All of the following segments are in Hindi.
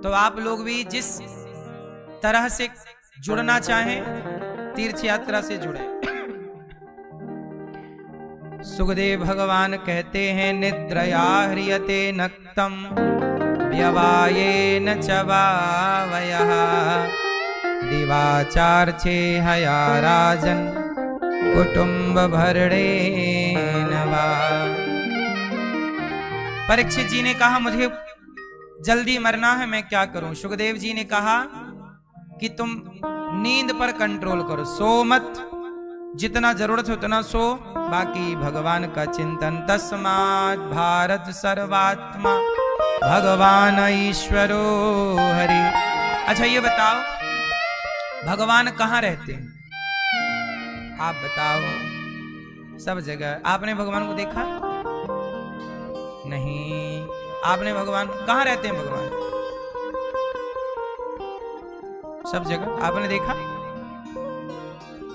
तो आप लोग भी जिस तरह से जुड़ना चाहें तीर्थ यात्रा से जुड़े। सुखदेव भगवान कहते हैं निद्रया ह्रियते नक्तम व्यवायेन च वावयः दिवाचार्चे हया राजन कुटुंब भरणेन वा। परीक्षित जी ने कहा मुझे जल्दी मरना है, मैं क्या करूं? सुखदेव जी ने कहा कि तुम नींद पर कंट्रोल करो, सो मत, जितना जरूरत है उतना सो, बाकी भगवान का चिंतन। तस्मात् भारत सर्वात्मा भगवान ईश्वरो हरि। अच्छा ये बताओ भगवान कहाँ रहते हैं? आप बताओ। सब जगह। आपने भगवान को देखा? नहीं। आपने भगवान कहाँ रहते हैं? भगवान सब जगह। आपने देखा?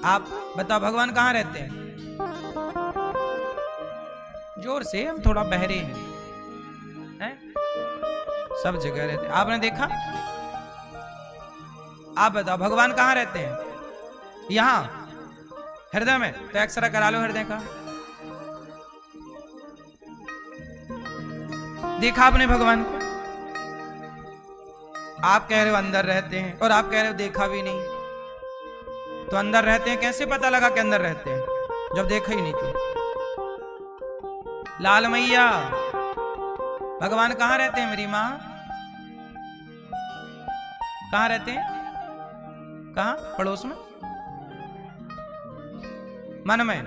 आप बताओ भगवान कहाँ रहते हैं? जोर से, हम थोड़ा बहरे हैं। सब जगह रहते हैं। आपने देखा? आप बताओ भगवान कहाँ रहते हैं? यहां हृदय में। तो एक्सरे करा लो हृदय का। देखा आपने भगवान को? आप कह रहे हो अंदर रहते हैं और आप कह रहे हो देखा भी नहीं। तो अंदर रहते हैं कैसे पता लगा कि अंदर रहते हैं जब देखा ही नहीं? तो लाल मैया भगवान कहाँ रहते हैं? मेरी माँ कहाँ रहते हैं? कहाँ? पड़ोस में, मन में।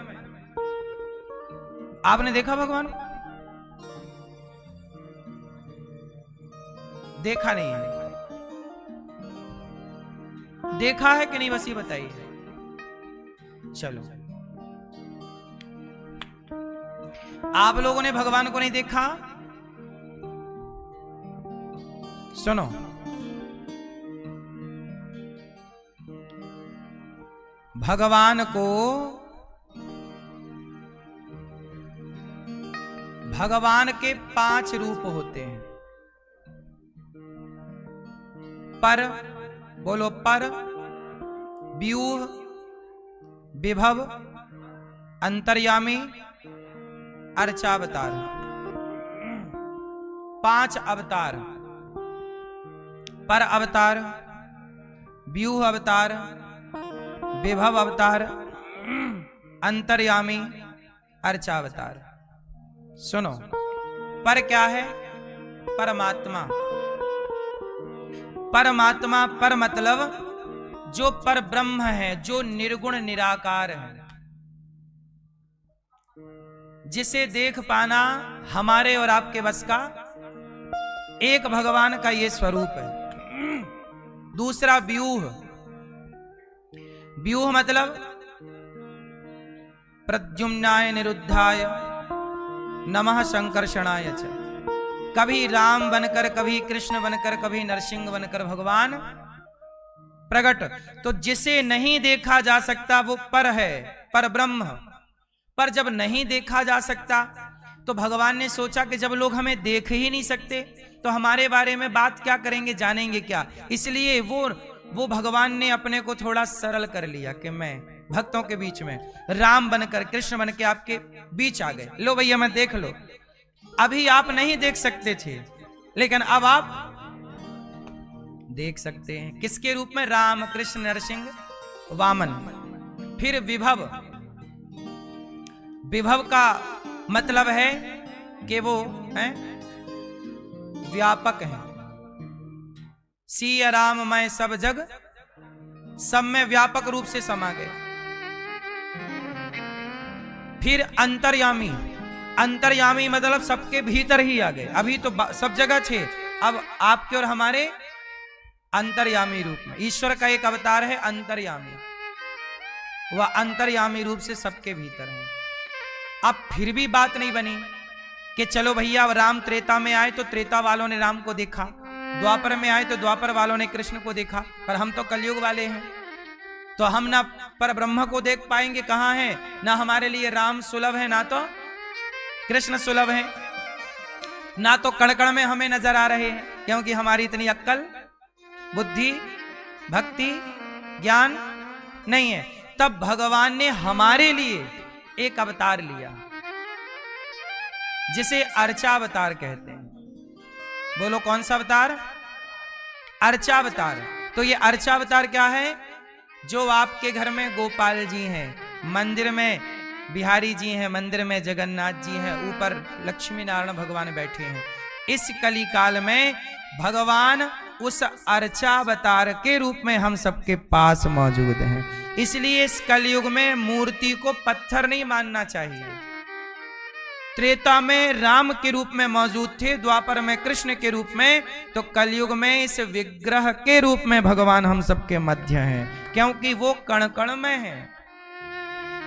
आपने देखा भगवान? देखा नहीं है। देखा है कि नहीं बस ये बताइए। चलो आप लोगों ने भगवान को नहीं देखा? सुनो, भगवान को, भगवान के 5 रूप होते हैं। पर, बोलो पर, व्यूह, विभव, अंतर्यामी, अर्चावतार। 5 अवतार। पर अवतार, व्यूह अवतार, विभव अवतार, अंतर्यामी, अर्चावतार। सुनो, पर क्या है? परमात्मा। परमात्मा, पर मतलब जो पर ब्रह्म है, जो निर्गुण निराकार है, जिसे देख पाना हमारे और आपके बस का एक भगवान का ये स्वरूप है। दूसरा व्यूह। व्यूह मतलब प्रद्युम्नाय निरुद्धाय नमः संकर्षणाय च। कभी राम बनकर, कभी कृष्ण बनकर, कभी नरसिंह बनकर भगवान प्रकट। तो जिसे नहीं देखा जा सकता वो पर है, पर ब्रह्म। पर जब नहीं देखा जा सकता तो भगवान ने सोचा कि जब लोग हमें देख ही नहीं सकते तो हमारे बारे में बात क्या करेंगे, जानेंगे क्या? इसलिए वो भगवान ने अपने को थोड़ा सरल कर लिया कि मैं भक्तों के बीच में राम बनकर, कृष्ण बनकर आपके बीच आ गए। लो भैया मैं देख लो। अभी आप नहीं देख सकते थे, लेकिन अब आप देख सकते हैं। किसके रूप में? राम, कृष्ण, नरसिंह, वामन। फिर विभव। विभव का मतलब है कि वो हैं व्यापक हैं। सिया राम मैं सब जग, सब में व्यापक रूप से समा गए। फिर अंतर्यामी। अंतर्यामी मतलब सबके भीतर ही आ गए। अभी तो सब जगह थे, अब आपके और हमारे अंतर्यामी रूप में। ईश्वर का एक अवतार है अंतर्यामी, वह अंतर्यामी रूप से सबके भीतर है। अब फिर भी बात नहीं बनी कि चलो भैया राम त्रेता में आए तो त्रेता वालों ने राम को देखा, द्वापर में आए तो द्वापर वालों ने कृष्ण को देखा, पर हम तो कलयुग वाले हैं तो हम ना पर ब्रह्म को देख पाएंगे, कहाँ है? ना हमारे लिए राम सुलभ है, ना तो कृष्ण सुलभ है, ना तो कण कण में हमें नजर आ रहे हैं। क्योंकि हमारी इतनी अक्ल, बुद्धि, भक्ति, ज्ञान नहीं है। तब भगवान ने हमारे लिए एक अवतार लिया जिसे अर्चावतार कहते हैं। बोलो कौन सा अवतार? अर्चावतार। तो ये अर्चावतार क्या है? जो आपके घर में गोपाल जी हैं, मंदिर में बिहारी जी हैं, मंदिर में जगन्नाथ जी हैं, ऊपर लक्ष्मी नारायण भगवान बैठे हैं। इस कली काल में भगवान उस अर्चावतार के रूप में हम सबके पास मौजूद हैं। इसलिए इस कलयुग में मूर्ति को पत्थर नहीं मानना चाहिए। त्रेता में राम के रूप में मौजूद थे, द्वापर में कृष्ण के रूप में, तो कलयुग में इस विग्रह के रूप में भगवान हम सबके मध्य हैं, क्योंकि वो कण कण में है।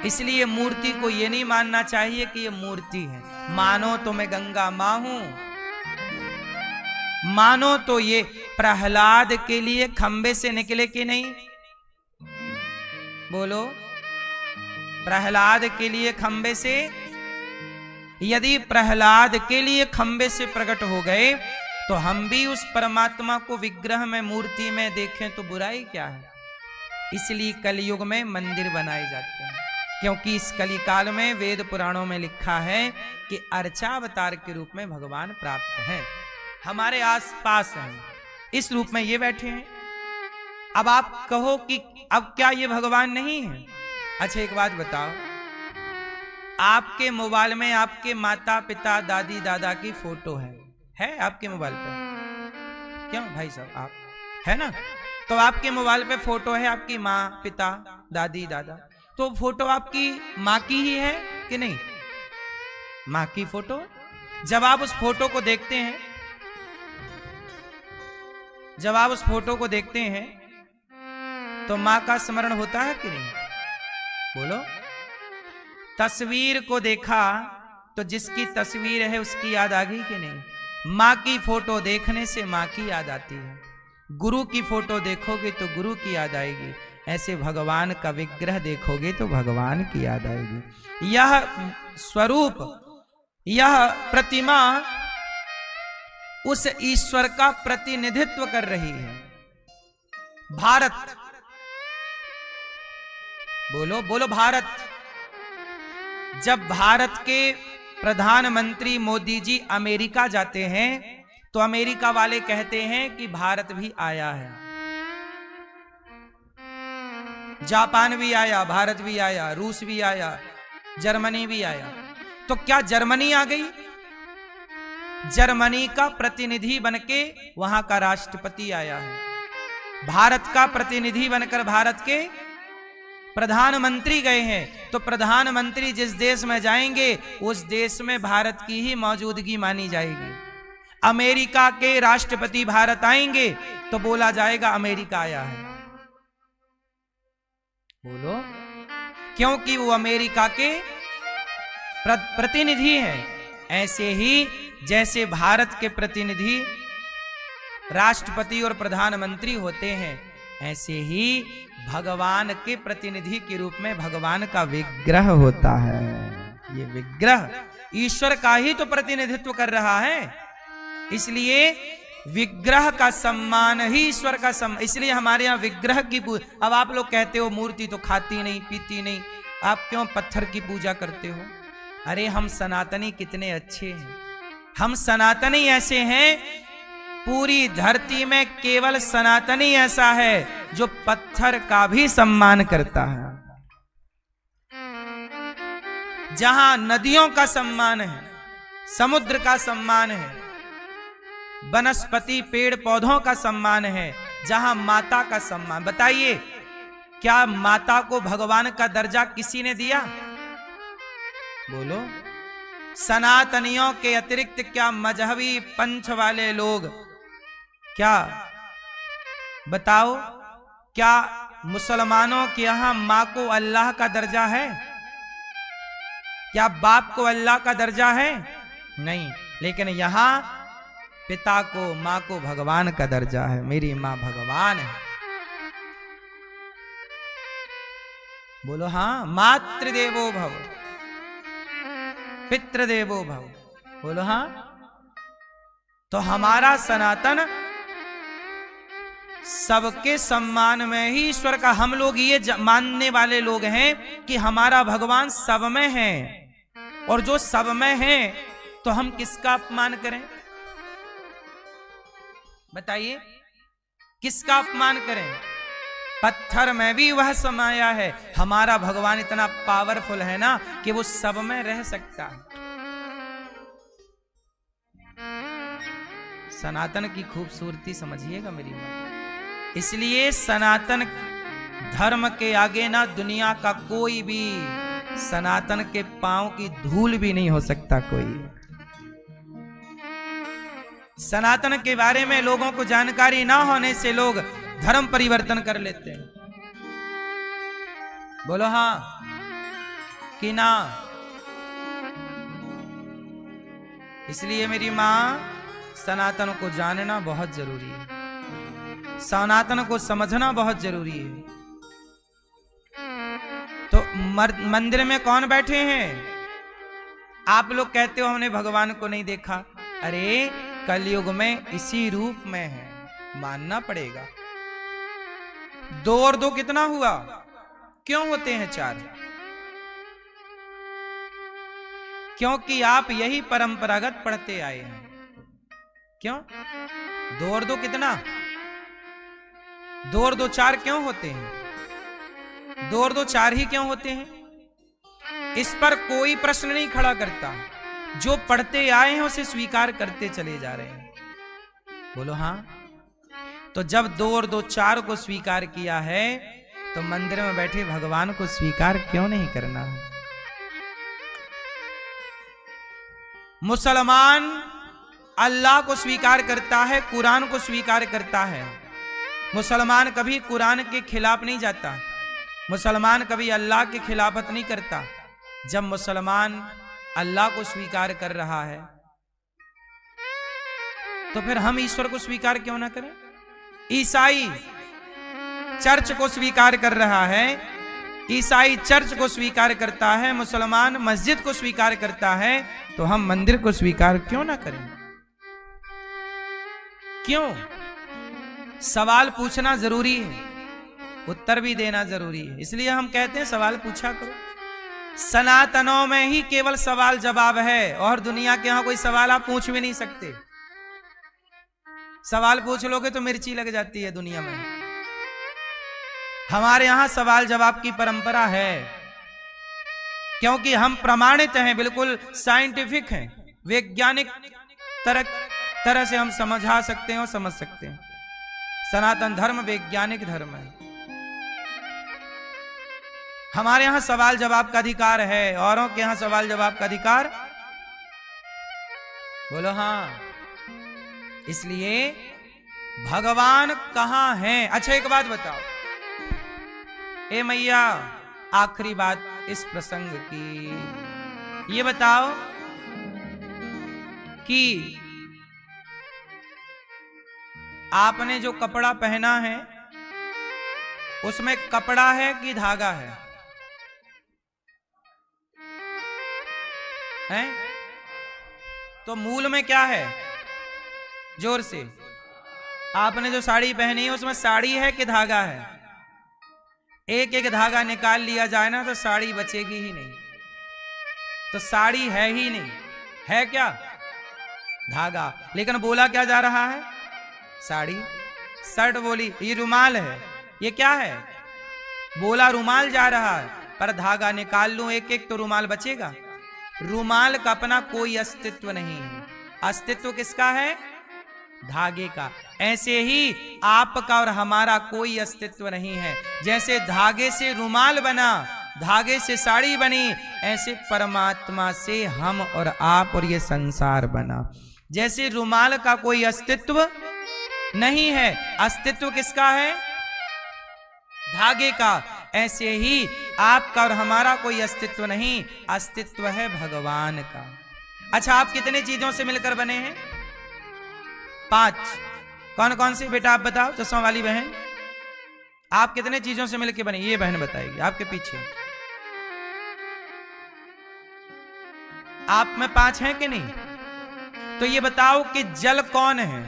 इसलिए मूर्ति को ये नहीं मानना चाहिए कि ये मूर्ति है। मानो तो मैं गंगा मां हूं, मानो तो ये प्रहलाद के लिए खंबे से निकले कि नहीं? बोलो, प्रहलाद के लिए खंबे से, यदि प्रहलाद के लिए खंबे से प्रकट हो गए तो हम भी उस परमात्मा को विग्रह में, मूर्ति में देखें तो बुराई क्या है? इसलिए कलयुग में मंदिर बनाए जाते हैं, क्योंकि इस कली काल में वेद पुराणों में लिखा है कि अर्चावतार के रूप में भगवान प्राप्त हैं, हमारे आसपास हैं, इस रूप में ये बैठे हैं। अब आप कहो कि अब क्या ये भगवान नहीं है? अच्छा एक बात बताओ, आपके मोबाइल में आपके माता पिता दादी दादा की फोटो है आपके मोबाइल पे? क्यों भाई साहब, आप है ना? तो आपके मोबाइल पे फोटो है आपकी माँ पिता दादी दादा, तो फोटो आपकी माँ की ही है कि नहीं? माँ की फोटो। जब आप उस फोटो को देखते हैं, जब आप उस फोटो को देखते हैं तो माँ का स्मरण होता है कि नहीं? बोलो। तस्वीर को देखा तो जिसकी तस्वीर है उसकी याद आ गई कि नहीं? माँ की फोटो देखने से माँ की याद आती है, गुरु की फोटो देखोगे तो गुरु की याद आएगी, ऐसे भगवान का विग्रह देखोगे तो भगवान की याद आएगी। यह स्वरूप, यह प्रतिमा उस ईश्वर का प्रतिनिधित्व कर रही है। भारत, बोलो बोलो भारत। जब भारत के प्रधानमंत्री मोदी जी अमेरिका जाते हैं तो अमेरिका वाले कहते हैं कि भारत भी आया है, जापान भी आया, भारत भी आया, रूस भी आया, जर्मनी भी आया। तो क्या जर्मनी आ गई? जर्मनी का प्रतिनिधि बनके वहां का राष्ट्रपति आया है, भारत का प्रतिनिधि बनकर भारत के प्रधानमंत्री गए हैं। तो प्रधानमंत्री जिस देश में जाएंगे उस देश में भारत की ही मौजूदगी मानी जाएगी। अमेरिका के राष्ट्रपति भारत आएंगे तो बोला जाएगा अमेरिका आया है। बोलो, क्योंकि वो अमेरिका के प्रतिनिधि हैं। ऐसे ही जैसे भारत के प्रतिनिधि राष्ट्रपति और प्रधानमंत्री होते हैं, ऐसे ही भगवान के प्रतिनिधि के रूप में भगवान का विग्रह होता है। ये विग्रह ईश्वर का ही तो प्रतिनिधित्व कर रहा है, इसलिए विग्रह का सम्मान ही ईश्वर का सम्मान। इसलिए हमारे यहाँ विग्रह की अब आप लोग कहते हो मूर्ति तो खाती नहीं पीती नहीं, आप क्यों पत्थर की पूजा करते हो? अरे हम सनातनी कितने अच्छे हैं, हम सनातनी ऐसे हैं, पूरी धरती में केवल सनातनी ऐसा है जो पत्थर का भी सम्मान करता है। जहां नदियों का सम्मान है, समुद्र का सम्मान है, वनस्पति पेड़ पौधों का सम्मान है, जहां माता का सम्मान। बताइए, क्या माता को भगवान का दर्जा किसी ने दिया? बोलो। सनातनियों के अतिरिक्त क्या मजहबी पंथ वाले लोग, क्या बताओ, क्या मुसलमानों के यहां मां को अल्लाह का दर्जा है? क्या बाप को अल्लाह का दर्जा है? नहीं। लेकिन यहां पिता को, मां को भगवान का दर्जा है। मेरी मां भगवान है। बोलो हाँ। मातृदेवो भव, पितृदेवो भव। बोलो हाँ। तो हमारा सनातन सबके सम्मान में ही ईश्वर का, हम लोग ये मानने वाले लोग हैं कि हमारा भगवान सब में है, और जो सब में है तो हम किसका अपमान करें? बताइए, किसका अपमान करें? पत्थर में भी वह समाया है। हमारा भगवान इतना पावरफुल है ना कि वो सब में रह सकता है। सनातन की खूबसूरती समझिएगा मेरी मां। इसलिए सनातन धर्म के आगे ना दुनिया का कोई भी सनातन के पांव की धूल भी नहीं हो सकता कोई। सनातन के बारे में लोगों को जानकारी ना होने से लोग धर्म परिवर्तन कर लेते हैं। बोलो हां कि ना? इसलिए मेरी मां, सनातन को जानना बहुत जरूरी है, सनातन को समझना बहुत जरूरी है। तो मंदिर में कौन बैठे हैं? आप लोग कहते हो हमने भगवान को नहीं देखा। अरे कलयुग में इसी रूप में है, मानना पड़ेगा। 2 और 2 कितना हुआ? क्यों होते हैं 4? क्योंकि आप यही परंपरागत पढ़ते आए हैं। क्यों 2 और 2 कितना? 2 और 2 4 क्यों होते हैं? 2 और 2 4 ही क्यों होते हैं? इस पर कोई प्रश्न नहीं खड़ा करता। जो पढ़ते आए हैं उसे स्वीकार करते चले जा रहे हैं। बोलो हां। तो जब 2 और 2 4 को स्वीकार किया है तो मंदिर में बैठे भगवान को स्वीकार क्यों नहीं करना? मुसलमान अल्लाह को स्वीकार करता है, कुरान को स्वीकार करता है। मुसलमान कभी कुरान के खिलाफ नहीं जाता, मुसलमान कभी अल्लाह के खिलाफत नहीं करता। जब मुसलमान अल्लाह को स्वीकार कर रहा है तो फिर हम ईश्वर को स्वीकार क्यों ना करें? ईसाई चर्च को स्वीकार कर रहा है, ईसाई चर्च को स्वीकार करता है, मुसलमान मस्जिद को स्वीकार करता है, तो हम मंदिर को स्वीकार क्यों ना करें? क्यों? सवाल पूछना जरूरी है, उत्तर भी देना जरूरी है। इसलिए हम कहते हैं सवाल पूछा करो। सनातनों में ही केवल सवाल जवाब है, और दुनिया के यहां कोई सवाल आप पूछ भी नहीं सकते। सवाल पूछ लोगे तो मिर्ची लग जाती है दुनिया में। हमारे यहां सवाल जवाब की परंपरा है, क्योंकि हम प्रमाणित हैं, बिल्कुल साइंटिफिक हैं, वैज्ञानिक तरह से हम समझा सकते हैं और समझ सकते हैं। सनातन धर्म वैज्ञानिक धर्म है। हमारे यहां सवाल जवाब का अधिकार है, औरों के यहां सवाल जवाब का अधिकार? बोलो हां। इसलिए भगवान कहां हैं? अच्छा एक बात बताओ, ए मैया, आखिरी बात इस प्रसंग की, ये बताओ कि आपने जो कपड़ा पहना है उसमें कपड़ा है कि धागा है? हैं? तो मूल में क्या है? जोर से। आपने जो साड़ी पहनी है उसमें साड़ी है कि धागा है? एक एक धागा निकाल लिया जाए ना तो साड़ी बचेगी ही नहीं। तो साड़ी है ही नहीं, है क्या? धागा। लेकिन बोला क्या जा रहा है? साड़ी। शर्ट बोली, ये रुमाल है, ये क्या है? बोला रुमाल जा रहा है, पर धागा निकाल लूं एक एक तो रुमाल बचेगा? रुमाल का अपना कोई अस्तित्व नहीं है। अस्तित्व किसका है? धागे का। ऐसे ही आपका और हमारा कोई अस्तित्व नहीं है। जैसे धागे से रुमाल बना, धागे से साड़ी बनी, ऐसे परमात्मा से हम और आप और ये संसार बना। जैसे रुमाल का कोई अस्तित्व नहीं है, अस्तित्व किसका है? धागे का। ऐसे ही आपका और हमारा कोई अस्तित्व नहीं, अस्तित्व है भगवान का। अच्छा, आप कितने चीजों से मिलकर बने हैं? 5। कौन कौन सी? बेटा आप बताओ, चश्मा वाली बहन, आप कितने चीजों से मिलकर बने? ये बहन बताएगी आपके पीछे। आप में 5 हैं कि नहीं? तो ये बताओ कि जल कौन है?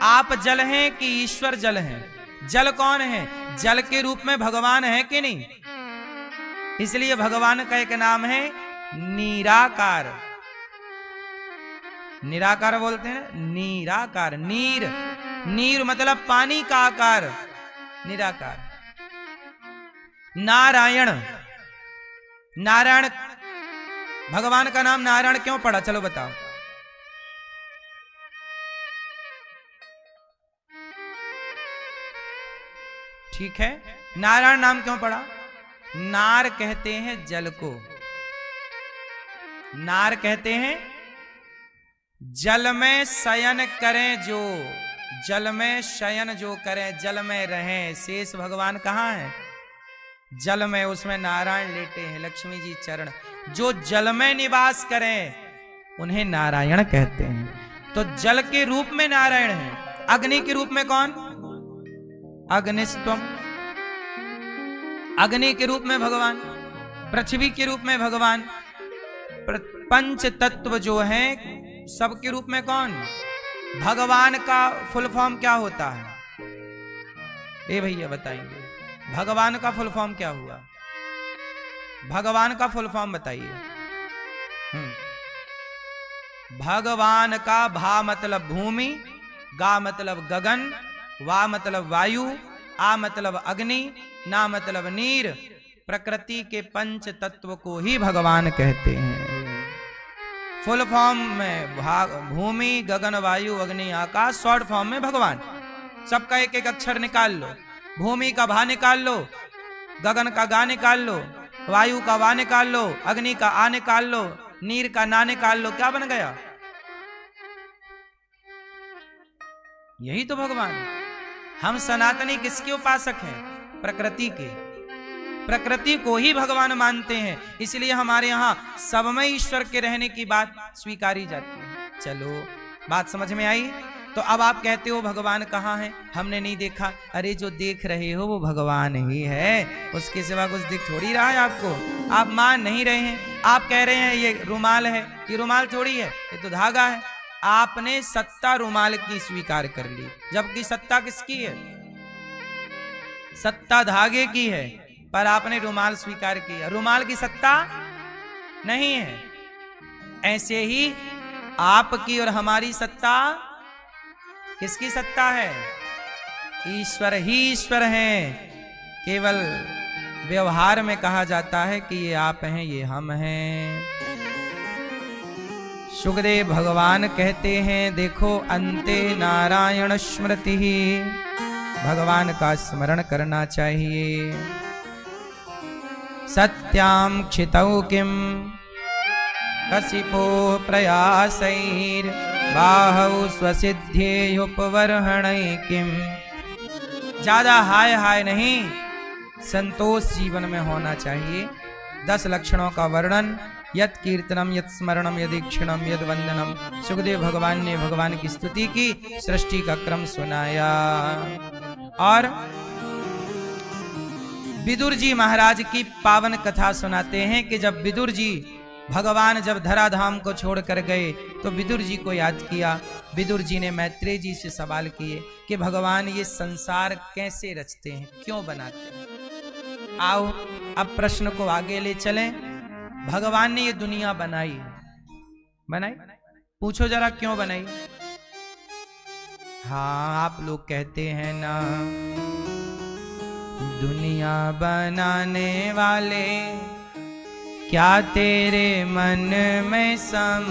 आप जल हैं कि ईश्वर जल हैं? जल कौन है? जल के रूप में भगवान है कि नहीं? इसलिए भगवान का एक नाम है निराकार। निराकार बोलते हैं, निराकार। नीर, नीर मतलब पानी का आकार, निराकार। नारायण, नारायण, भगवान का नाम नारायण क्यों पड़ा? चलो बताओ। ठीक है, नारायण नाम क्यों पड़ा? नार कहते हैं जल को, नार कहते हैं जल में शयन करें जो, जल में शयन जो करें, जल में रहें। शेष भगवान कहाँ है? जल में, उसमें नारायण लेटे हैं, लक्ष्मी जी चरण। जो जल में निवास करें उन्हें नारायण कहते हैं। तो जल के रूप में नारायण है। अग्नि के रूप में कौन? अग्निस्त्वम, अग्नि के रूप में भगवान। पृथ्वी के रूप में भगवान। पंच तत्व जो है सबके रूप में कौन? भगवान का फुल फॉर्म क्या होता है? ए भैया बताएंगे, भगवान का फुल फॉर्म क्या हुआ? भगवान का फुल फॉर्म बताइए। भगवान का भा मतलब भूमि, गा मतलब गगन, वा मतलब वायु, आ मतलब अग्नि, ना मतलब नीर। प्रकृति के पंच तत्व को ही भगवान कहते हैं। फुल फॉर्म में भूमि, गगन, वायु, अग्नि, आकाश, शॉर्ट फॉर्म में भगवान। सबका एक एक अक्षर निकाल लो। भूमि का भा निकाल लो, गगन का गा निकाल लो, वायु का वा निकाल लो, अग्नि का आ निकाल लो, नीर का ना निकाल लो। क्या बन गया? यही तो भगवान। हम सनातनी किसके उपासक हैं? प्रकृति के। प्रकृति को ही भगवान मानते हैं, इसलिए हमारे यहां सब में ईश्वर के रहने की बात स्वीकारी जाती है। चलो बात समझ में आई? तो अब आप कहते हो भगवान कहाँ है? हमने नहीं देखा। अरे जो देख रहे हो वो भगवान ही है, उसके सिवा कुछ दिख थोड़ी रहा है आपको। आप मान नहीं रहे हैं। आप कह रहे हैं ये रुमाल है, ये रुमाल थोड़ी है, ये तो धागा है। आपने सत्ता रुमाल की स्वीकार कर ली, जबकि सत्ता किसकी है? सत्ता धागे की है, पर आपने रुमाल स्वीकार किया। रुमाल की सत्ता नहीं है। ऐसे ही आपकी और हमारी सत्ता किसकी सत्ता है? ईश्वर ही ईश्वर हैं। केवल व्यवहार में कहा जाता है कि ये आप हैं, ये हम हैं। सुखदेव भगवान कहते हैं, देखो अंते नारायण स्मृति ही, भगवान का स्मरण करना चाहिए। सत्याम क्षितौ किम कशिपो प्रयासैर बाहु स्वसिद्धेयुपवर्हणै किम। ज्यादा हाय हाय नहीं, संतोष जीवन में होना चाहिए। 10 लक्षणों का वर्णन, यत् कीर्तनम, यत् स्मरणम, यदीक्षणम, यद वंदनम। सुखदेव भगवान ने भगवान की स्तुति की, सृष्टि का क्रम सुनाया। और विदुर जी महाराज की पावन कथा सुनाते हैं कि जब विदुर जी भगवान जब धराधाम को छोड़कर गए तो विदुर जी को याद किया। विदुर जी ने मैत्रेय जी से सवाल किए कि भगवान ये संसार कैसे रचते हैं, क्यों बनाते हैं? आओ अब प्रश्न को आगे ले चलें। भगवान ने ये दुनिया बनाई, पूछो जरा क्यों बनाई? हाँ, आप लोग कहते हैं ना, दुनिया बनाने वाले क्या तेरे मन में समाई,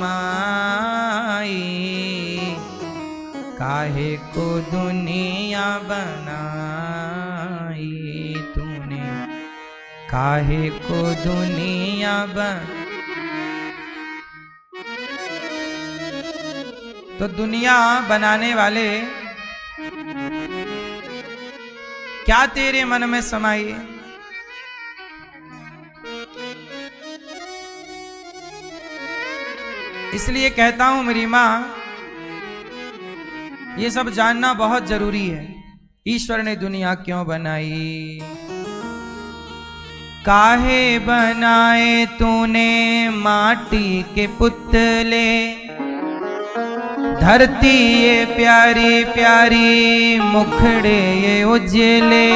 काहे को दुनिया बनाई तूने, काहे को दुनिया तो दुनिया बनाने वाले क्या तेरे मन में समाई? इसलिए कहता हूं मेरी मां, ये सब जानना बहुत जरूरी है। ईश्वर ने दुनिया क्यों बनाई? काहे बनाए तूने माटी के पुतले, धरती ये प्यारी प्यारी मुखड़े ये उजले,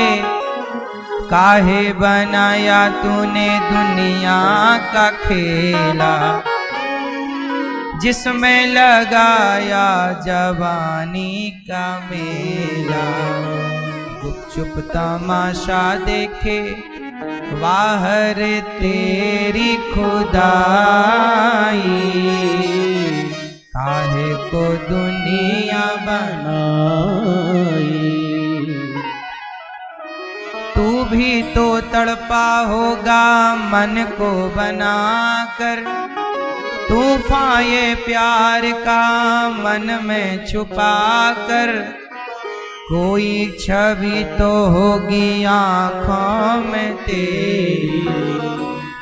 काहे बनाया तूने दुनिया का खेला, जिसमें लगाया जवानी का मेला। गुपचुप तमाशा देखे बाहर तेरी खुदाई, काहे को दुनिया बनाई। तू भी तो तड़पा होगा मन को बनाकर, तूफान ये प्यार का मन में छुपा कर। कोई छवि तो होगी आँखों में तेरी,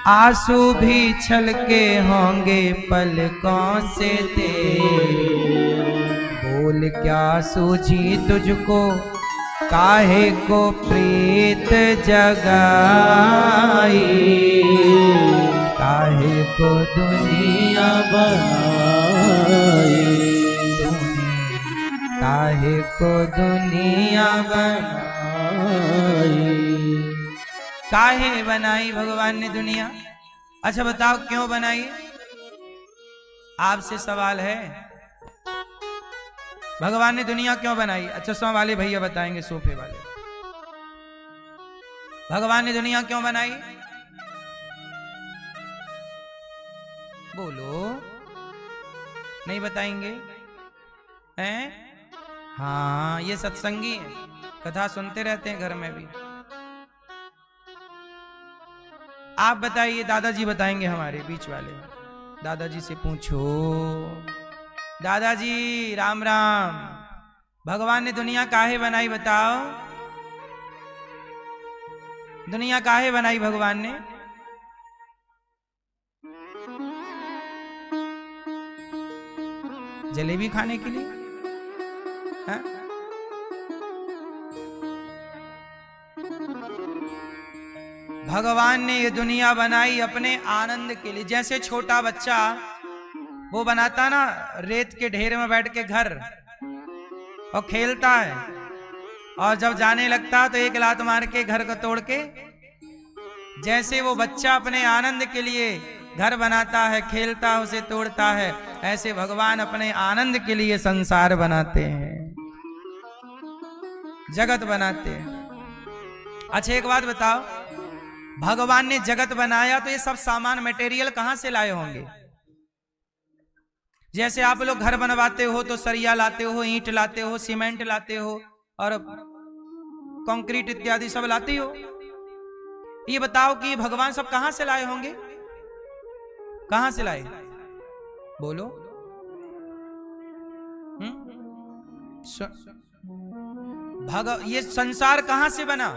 आंसू भी छलके होंगे पलकों से तेरे। बोल क्या सूझी तुझको, काहे को प्रीत जगाई, काहे को दुनिया बनाई तूने, काहे को दुनिया बनाई। काहे बनाई भगवान ने दुनिया? अच्छा बताओ क्यों बनाई? आपसे सवाल है, भगवान ने दुनिया क्यों बनाई? अच्छा सौ वाले भैया बताएंगे, सोफे वाले। भगवान ने दुनिया क्यों बनाई? बोलो, नहीं बताएंगे हैं? हाँ, ये सत्संगी है, कथा सुनते रहते हैं घर में भी। आप बताइए, दादाजी बताएंगे, हमारे बीच वाले दादाजी से पूछो। दादाजी राम राम, भगवान ने दुनिया काहे बनाई बताओ? दुनिया काहे बनाई भगवान ने? जलेबी खाने के लिए? हा? भगवान ने ये दुनिया बनाई अपने आनंद के लिए। जैसे छोटा बच्चा वो बनाता ना रेत के ढेर में बैठ के घर और खेलता है, और जब जाने लगता तो एक लात मार के घर को तोड़ के, जैसे वो बच्चा अपने आनंद के लिए घर बनाता है, खेलता है, उसे तोड़ता है, ऐसे भगवान अपने आनंद के लिए संसार बनाते हैं, जगत बनाते हैं। अच्छा एक बात बताओ, भगवान ने जगत बनाया तो ये सब सामान मटेरियल कहां से लाए होंगे? जैसे आप लोग घर बनवाते हो तो सरिया लाते हो, ईंट लाते हो, सीमेंट लाते हो और कंक्रीट इत्यादि सब लाते हो। ये बताओ कि भगवान सब कहां से लाए होंगे? कहां से लाए? बोलो। ये संसार कहां से बना?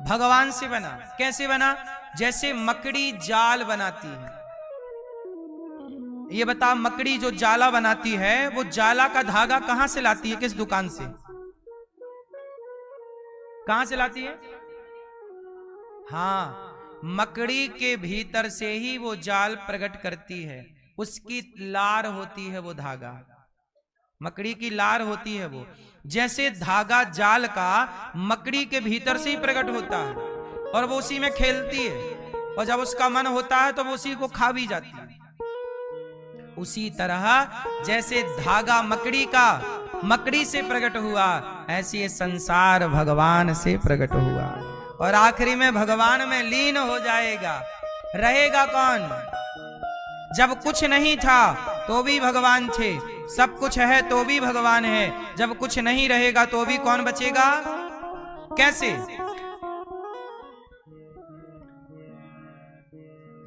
भगवान से बना। कैसे बना? जैसे मकड़ी जाल बनाती है। ये बता, मकड़ी जो जाला बनाती है वो जाला का धागा कहां से लाती है? किस दुकान से? कहां से लाती है? हाँ, मकड़ी के भीतर से ही वो जाल प्रकट करती है। उसकी लार होती है वो धागा, मकड़ी की लार होती है वो। जैसे धागा जाल का मकड़ी के भीतर से ही प्रकट होता है और वो उसी में खेलती है, और जब उसका मन होता है तो वो उसी को खा भी जाती है। उसी तरह जैसे धागा मकड़ी का मकड़ी से प्रकट हुआ, ऐसे ये संसार भगवान से प्रकट हुआ और आखिरी में भगवान में लीन हो जाएगा। रहेगा कौन? जब कुछ नहीं था तो भी भगवान थे, सब कुछ है तो भी भगवान है। जब कुछ नहीं रहेगा तो भी कौन बचेगा? कैसे?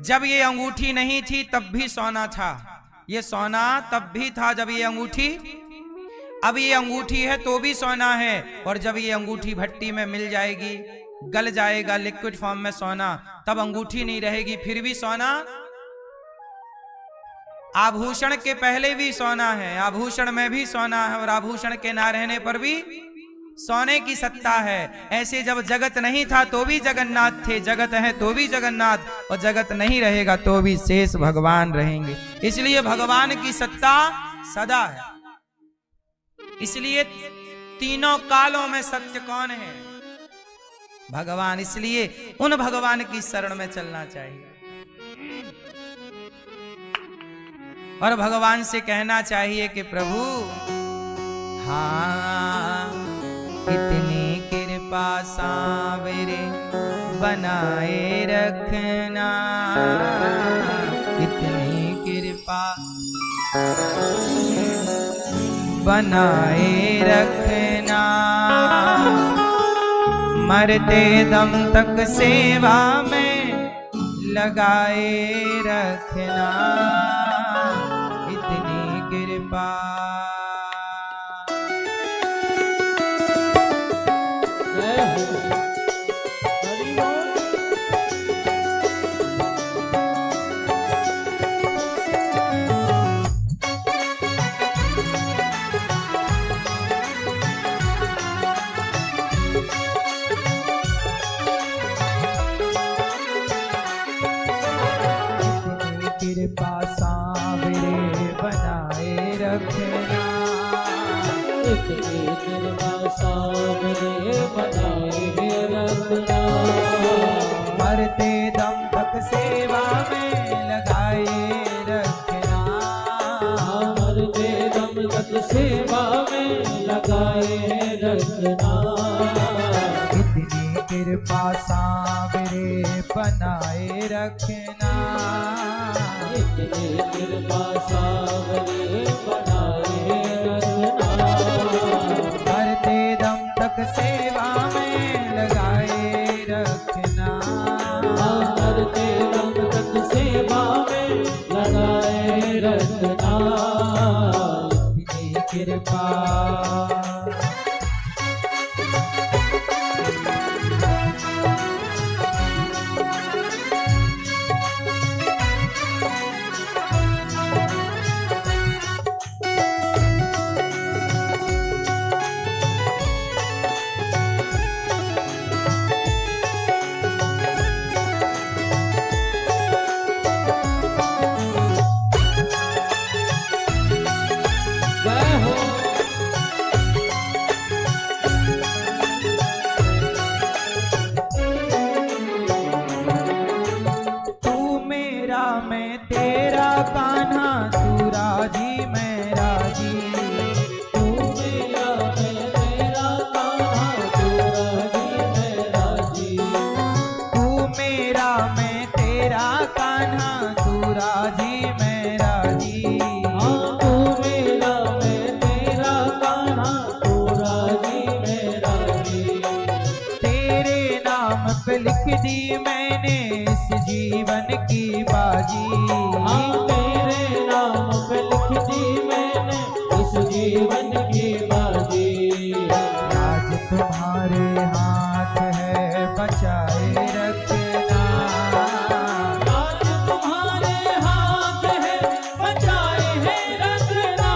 जब ये अंगूठी नहीं थी तब भी सोना था, ये सोना तब भी था जब ये अंगूठी, अब ये अंगूठी है तो भी सोना है। और जब ये अंगूठी भट्टी में मिल जाएगी, गल जाएगा लिक्विड फॉर्म में सोना, तब अंगूठी नहीं रहेगी, फिर भी सोना। आभूषण के पहले भी सोना है, आभूषण में भी सोना है, और आभूषण के ना रहने पर भी सोने की सत्ता है। ऐसे जब जगत नहीं था तो भी जगन्नाथ थे, जगत है तो भी जगन्नाथ, और जगत नहीं रहेगा तो भी शेष भगवान रहेंगे। इसलिए भगवान की सत्ता सदा है। इसलिए तीनों कालों में सत्य कौन है? भगवान। इसलिए उन भगवान की शरण में चलना चाहिए और भगवान से कहना चाहिए कि प्रभु हाँ इतनी कृपा सांवरे बनाए रखना, इतनी कृपा बनाए रखना, मरते दम तक सेवा में लगाए रखना, इतनी कृपा। कृपा सांवरे बनाए रखना, इतनी कृपा सांवरे बनाए रखना, मरते दम तक सेवा में लगाए रखना, मरते दम तक सेवा में लगाए रखना, इतनी कृपा सांवरे बनाए रखना, इतनी कृपा सांवरे बनाए रखना, मरते दम तक सेवा में लगाए रखना, मरते दम तक सेवा में लगाए रखना, इतनी कृपा। मैं तेरा कान्हा तू राजी मैं राजी, तू मेरा मैं तेरा कान्हा तू राजी मैं राजी, तू मेरा मैं तेरा कान्हा तू राजी मैं राजी, हाँ तू मेरा मैं तेरा कान्हा तू राजी मैं राजी, तेरे नाम पे लिख दी मैंने इस जीवन की बाजी, हाँ तेरे नाम पे लिख दी मैंने इस जीवन की बाजी, आज तुम्हारे हाथ है बचाए रखना, आज तुम्हारे हाथ है बचाए है रखना,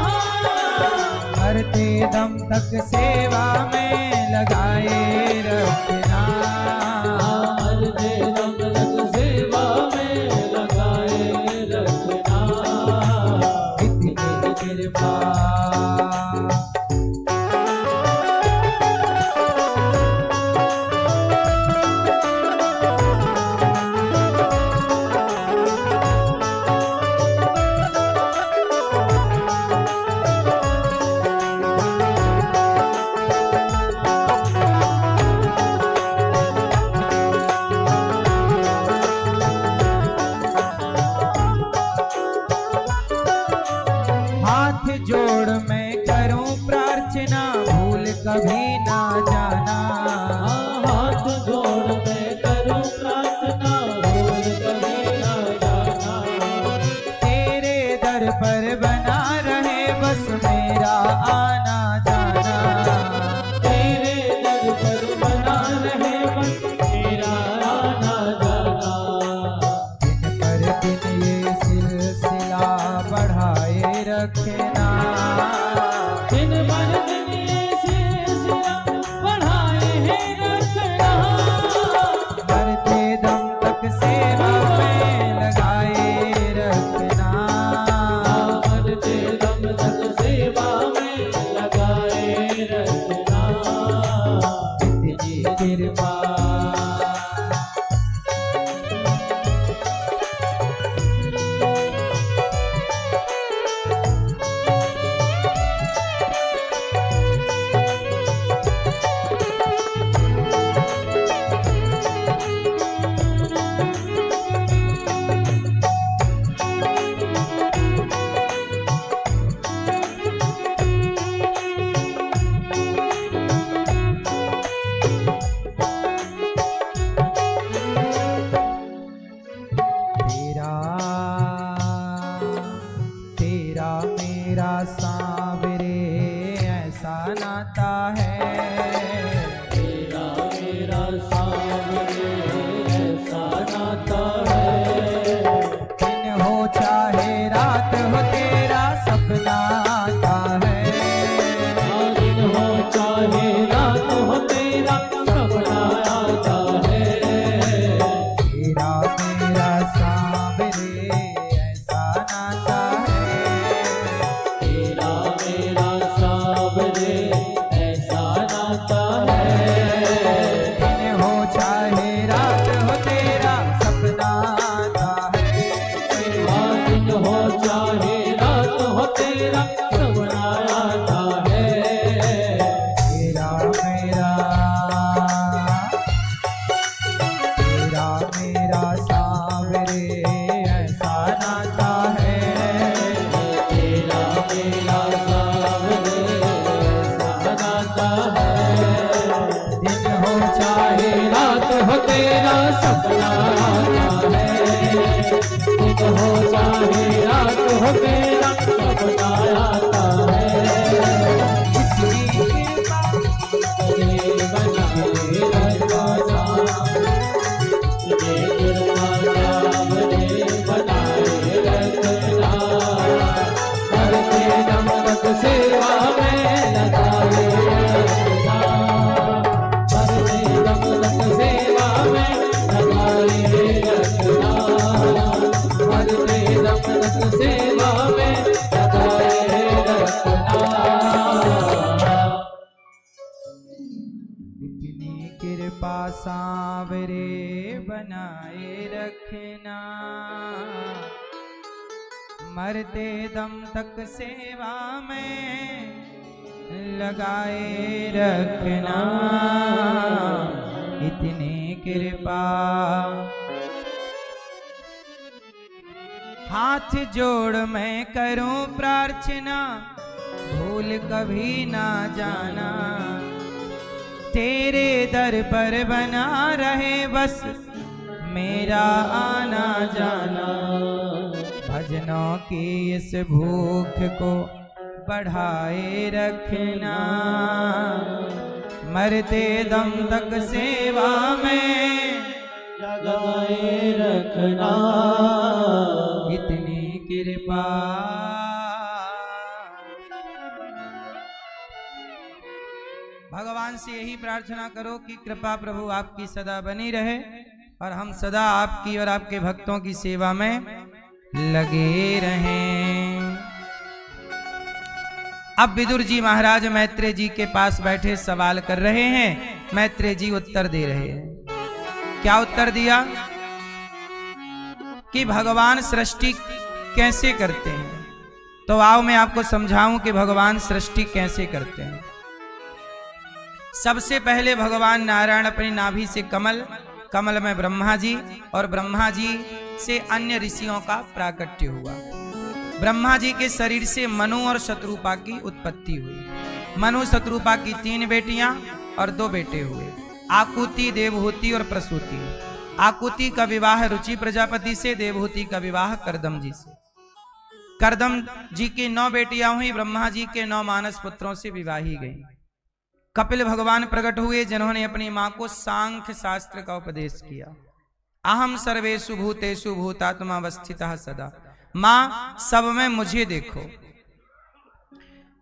मरते दम तक सेवा में लगाए रखना, मरते दम तक सेवा में लगाए रखना, इतनी कृपा। जोड़ मैं करूं प्रार्थना भूल कभी ना जाना, हाथ जोड़ मैं करूं प्रार्थना भूल कभी ना जाना, तेरे दर पर बना रहे बस मेरा आना जाना, तेरे दर पर बना रहे बस मेरा आना जाना, दिन पर दिन ये सिलसिला बढ़ाए रखना, दिन पर दिन ये सिलसिला बढ़ाए कृपा। तेरा मेरा सांवरे ऐसा नाता है, तेरा मेरा सांवरे ऐसा नाता है। दिन हो चाहे रात हो तेरा सपना आता है, दिन हो चाहे रात हो तेरा सपना आता है। तेरा मेरा सांवरे ऐसा नाता है, तेरा मेरा सांवरे ऐसा नाता है। दिन हो चाहे रात हो तेरा सपना आता है, दिन हो चाहे रात हो तेरा सपना आता है। तेरा मेरा सांवरे ऐसा नाता है, तेरा मेरा सांवरे ऐसा नाता है। दिन हो चाहे रात हो तेरा सपना आता है। दिन हो चाहे रात हो तेरा सपना आता है। इसकी कृपा ये बनाए रखना, ये कृपा सामने बनाए रखना। करते दम तक सेवा में लगाए रखना। करते दम तक सेवा में लगाए रखना। करते दम तक सेवा में लगाए रखना। इतनी कृपा सांवरे बनाए रखना, मरते दम तक सेवा में लगाए रखना। इतनी कृपा हाथ जोड़ मैं करूं प्रार्थना, भूल कभी ना जाना। तेरे दर पर बना रहे बस मेरा आना जाना। भजनों की इस भूख को बढ़ाए रखना, मरते दम तक सेवा में लगाए रखना। इतनी कृपा। भगवान से यही प्रार्थना करो कि कृपा प्रभु आपकी सदा बनी रहे और हम सदा आपकी और आपके भक्तों की सेवा में लगे रहें। अब विदुर जी महाराज मैत्रेय जी के पास बैठे सवाल कर रहे हैं। मैत्रेय जी उत्तर दे रहे हैं। क्या उत्तर दिया कि भगवान सृष्टि कैसे करते हैं। तो आओ मैं आपको समझाऊं कि भगवान सृष्टि कैसे करते हैं। सबसे पहले भगवान नारायण अपनी नाभि से कमल में ब्रह्मा जी और ब्रह्मा जी से अन्य ऋषियों का प्राकट्य हुआ। ब्रह्मा जी के शरीर से मनु और शत्रुपा की उत्पत्ति हुई। मनु शत्रुपा की 3 बेटियां और 2 बेटे हुए, आकुति, देवहूति और प्रसूति। आकुति का विवाह रुचि प्रजापति से, देवहूति का विवाह करदम जी से। करदम जी की 9 बेटियां हुई, ब्रह्मा जी के 9 मानस पुत्रों से विवाही गई। कपिल भगवान प्रकट हुए जिन्होंने अपनी मां को सांख्य शास्त्र का उपदेश किया। अहम सर्वेषु भूतेषु भूतात्मा अवस्थितः सदा। मां सब में मुझे देखो।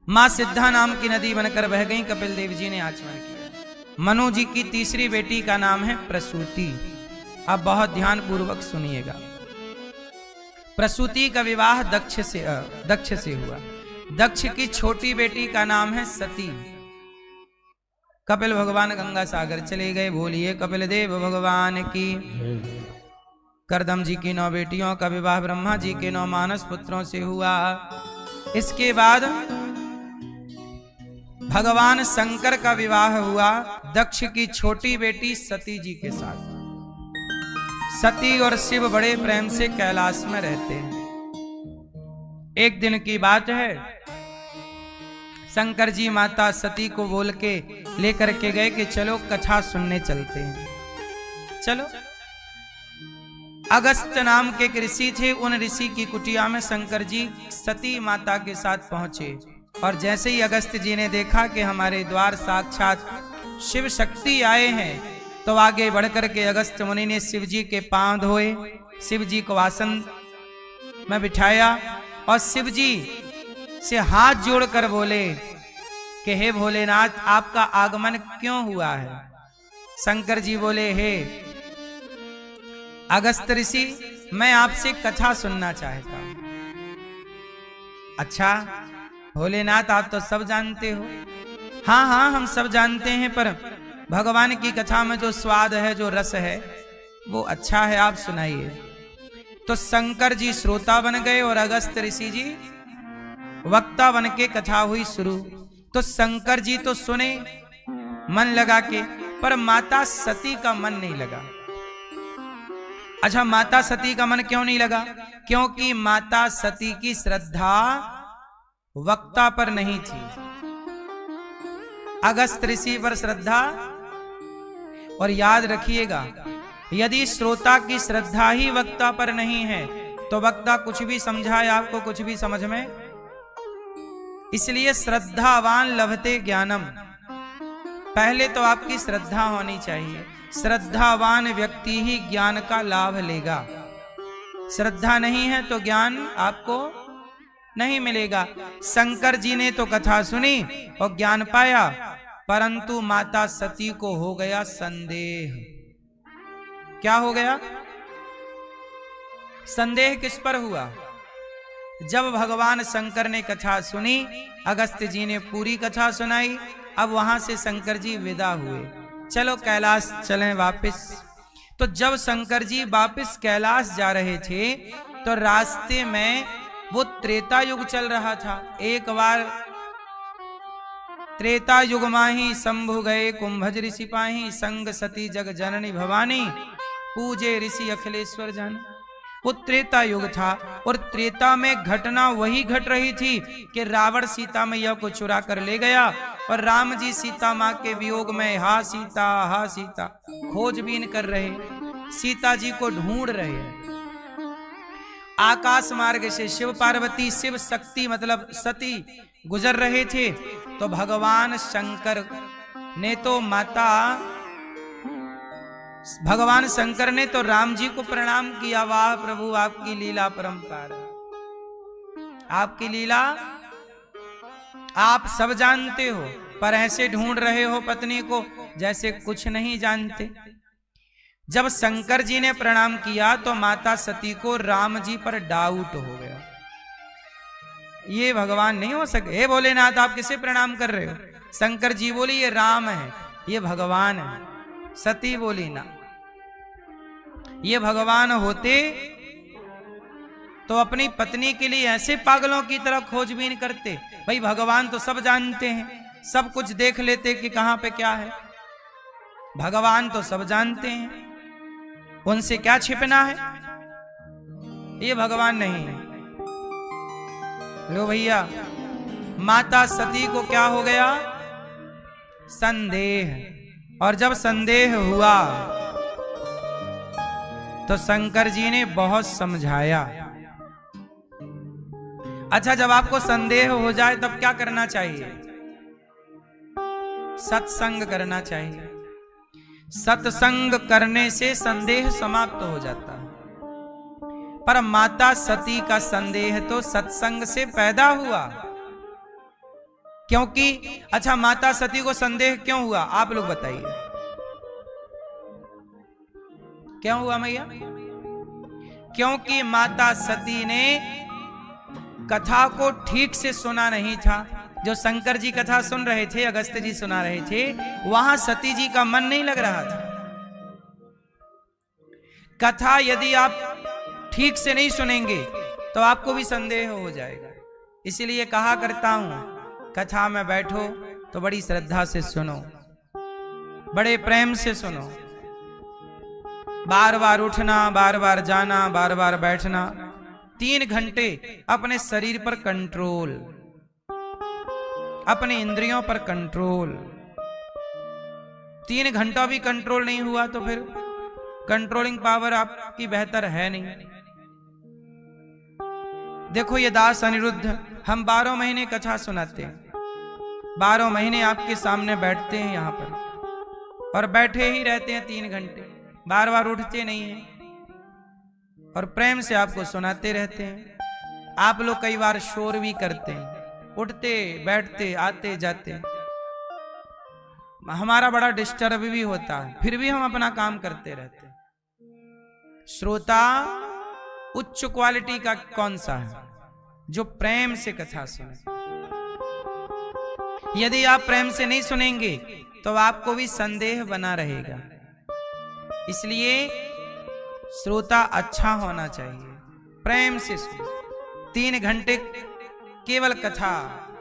मां सिद्धा नाम की नदी बनकर बह गई। कपिल देव जी ने आचमन किया। मनु जी की तीसरी बेटी का नाम है प्रसूति। अब बहुत ध्यान पूर्वक सुनिएगा। प्रसूति का विवाह दक्ष से हुआ। दक्ष की छोटी बेटी का नाम है सती। कपिल भगवान गंगा सागर चले गए। बोलिए कपिल देव भगवान की। करदम जी की 9 बेटियों का विवाह ब्रह्मा जी के 9 मानस पुत्रों से हुआ। इसके बाद भगवान शंकर का विवाह हुआ दक्ष की छोटी बेटी सती जी के साथ। सती और शिव बड़े प्रेम से कैलाश में रहते हैं। एक दिन की बात है, शंकर जी माता सती को बोल के लेकर के गए कि चलो कथा सुनने चलते हैं। चलो। अगस्त नाम के एक ऋषि थे। उन ऋषि की कुटिया में शंकर जी सती माता के साथ पहुंचे और जैसे ही अगस्त जी ने देखा कि हमारे द्वार साक्षात शिव शक्ति आए हैं, तो आगे बढ़कर के अगस्त मुनि ने शिव जी के पांव धोए, शिव जी को आसन में बिठाया और शिव जी से हाथ जोड़कर बोले कि हे भोलेनाथ, आपका आगमन क्यों हुआ है। शंकर जी बोले, हे अगस्त ऋषि, मैं आपसे कथा सुनना चाहता हूं। अच्छा भोलेनाथ, आप तो सब जानते हो। हाँ हाँ, हम सब जानते हैं, पर भगवान की कथा में जो स्वाद है, जो रस है, वो अच्छा है, आप सुनाइए। तो शंकर जी श्रोता बन गए और अगस्त ऋषि जी वक्ता बन के कथा हुई शुरू। तो शंकर जी तो सुने मन लगा के, पर माता सती का मन नहीं लगा। अच्छा, माता सती का मन क्यों नहीं लगा? क्योंकि माता सती की श्रद्धा वक्ता पर नहीं थी, अगस्त ऋषि पर श्रद्धा। और याद रखिएगा, यदि श्रोता की श्रद्धा ही वक्ता पर नहीं है तो वक्ता कुछ भी समझाए आपको कुछ भी समझ में। इसलिए श्रद्धावान लभते ज्ञानम, पहले तो आपकी श्रद्धा होनी चाहिए। श्रद्धावान व्यक्ति ही ज्ञान का लाभ लेगा। श्रद्धा नहीं है तो ज्ञान आपको नहीं मिलेगा। शंकर जी ने तो कथा सुनी और ज्ञान पाया, परंतु माता सती को हो गया संदेह। क्या हो गया? संदेह किस पर हुआ? जब भगवान शंकर ने कथा सुनी, अगस्त जी ने पूरी कथा सुनाई, अब वहां से शंकर जी विदा हुए, चलो कैलाश चलें वापस। तो जब शंकर जी वापस कैलाश जा रहे थे तो रास्ते में वो त्रेता युग चल रहा था। एक बार त्रेता युग माही शंभु गए कुंभज ऋषि पाही, संग सती जग जननी भवानी, पूजे ऋषि अखिलेश्वर जान। वो त्रेता युग था और त्रेता में घटना वही घट रही थी कि रावण सीता मैया को चुरा कर ले गया और राम जी सीता माँ के वियोग में हा सीता खोजबीन कर रहे, सीता जी को ढूंढ रहे। आकाश मार्ग से शिव पार्वती, शिव शक्ति मतलब सती गुजर रहे थे। तो भगवान शंकर ने तो भगवान शंकर ने तो राम जी को प्रणाम किया। वाह प्रभु, आपकी लीला परंपार, आपकी लीला आप सब जानते हो, पर ऐसे ढूंढ रहे हो पत्नी को जैसे कुछ नहीं जानते। जब शंकर जी ने प्रणाम किया तो माता सती को राम जी पर डाउट हो गया, ये भगवान नहीं हो सके। हे भोलेनाथ, आप किसे प्रणाम कर रहे हो? शंकर जी बोली, ये राम है, ये भगवान है। सती बोली, ना, ये भगवान होते तो अपनी पत्नी के लिए ऐसे पागलों की तरह खोजबीन करते। भाई भगवान तो सब जानते हैं, सब कुछ देख लेते कि कहां पे क्या है। भगवान तो सब जानते हैं, उनसे क्या छिपना है। ये भगवान नहीं है। लो भैया, माता सती को क्या हो गया? संदेह। और जब संदेह हुआ तो शंकर जी ने बहुत समझाया। अच्छा, जब आपको संदेह हो जाए तब क्या करना चाहिए? सत्संग करना चाहिए। सत्संग करने से संदेह समाप्त हो जाता है। पर माता सती का संदेह तो सत्संग से पैदा हुआ। क्योंकि अच्छा, माता सती को संदेह क्यों हुआ? आप लोग बताइए, क्यों हुआ मैया? क्योंकि माता सती ने कथा को ठीक से सुना नहीं था। जो शंकर जी कथा सुन रहे थे, अगस्त्य जी सुना रहे थे, वहां सती जी का मन नहीं लग रहा था। कथा यदि आप ठीक से नहीं सुनेंगे तो आपको भी संदेह हो जाएगा। इसीलिए कहा करता हूं, कथा में बैठो तो बड़ी श्रद्धा से सुनो, बड़े प्रेम से सुनो, बार बार उठना, बार बार जाना, बार बार बैठना, 3 घंटे अपने शरीर पर कंट्रोल, अपने इंद्रियों पर कंट्रोल। 3 घंटा भी कंट्रोल नहीं हुआ तो फिर कंट्रोलिंग पावर आपकी बेहतर है नहीं। देखो ये दास अनिरुद्ध, हम 12 महीने कथा सुनाते हैं, 12 महीने आपके सामने बैठते हैं यहां पर, और बैठे ही रहते हैं 3 घंटे, बार बार उठते नहीं हैं और प्रेम से आपको सुनाते रहते हैं। आप लोग कई बार शोर भी करते हैं, उठते बैठते आते जाते, हमारा बड़ा डिस्टर्ब भी होता है, फिर भी हम अपना काम करते रहते हैं। श्रोता उच्च क्वालिटी का कौन सा है? जो प्रेम से कथा सुने। यदि आप प्रेम से नहीं सुनेंगे तो आपको भी संदेह बना रहेगा। इसलिए श्रोता अच्छा होना चाहिए, प्रेम से सुने। 3 घंटे केवल कथा,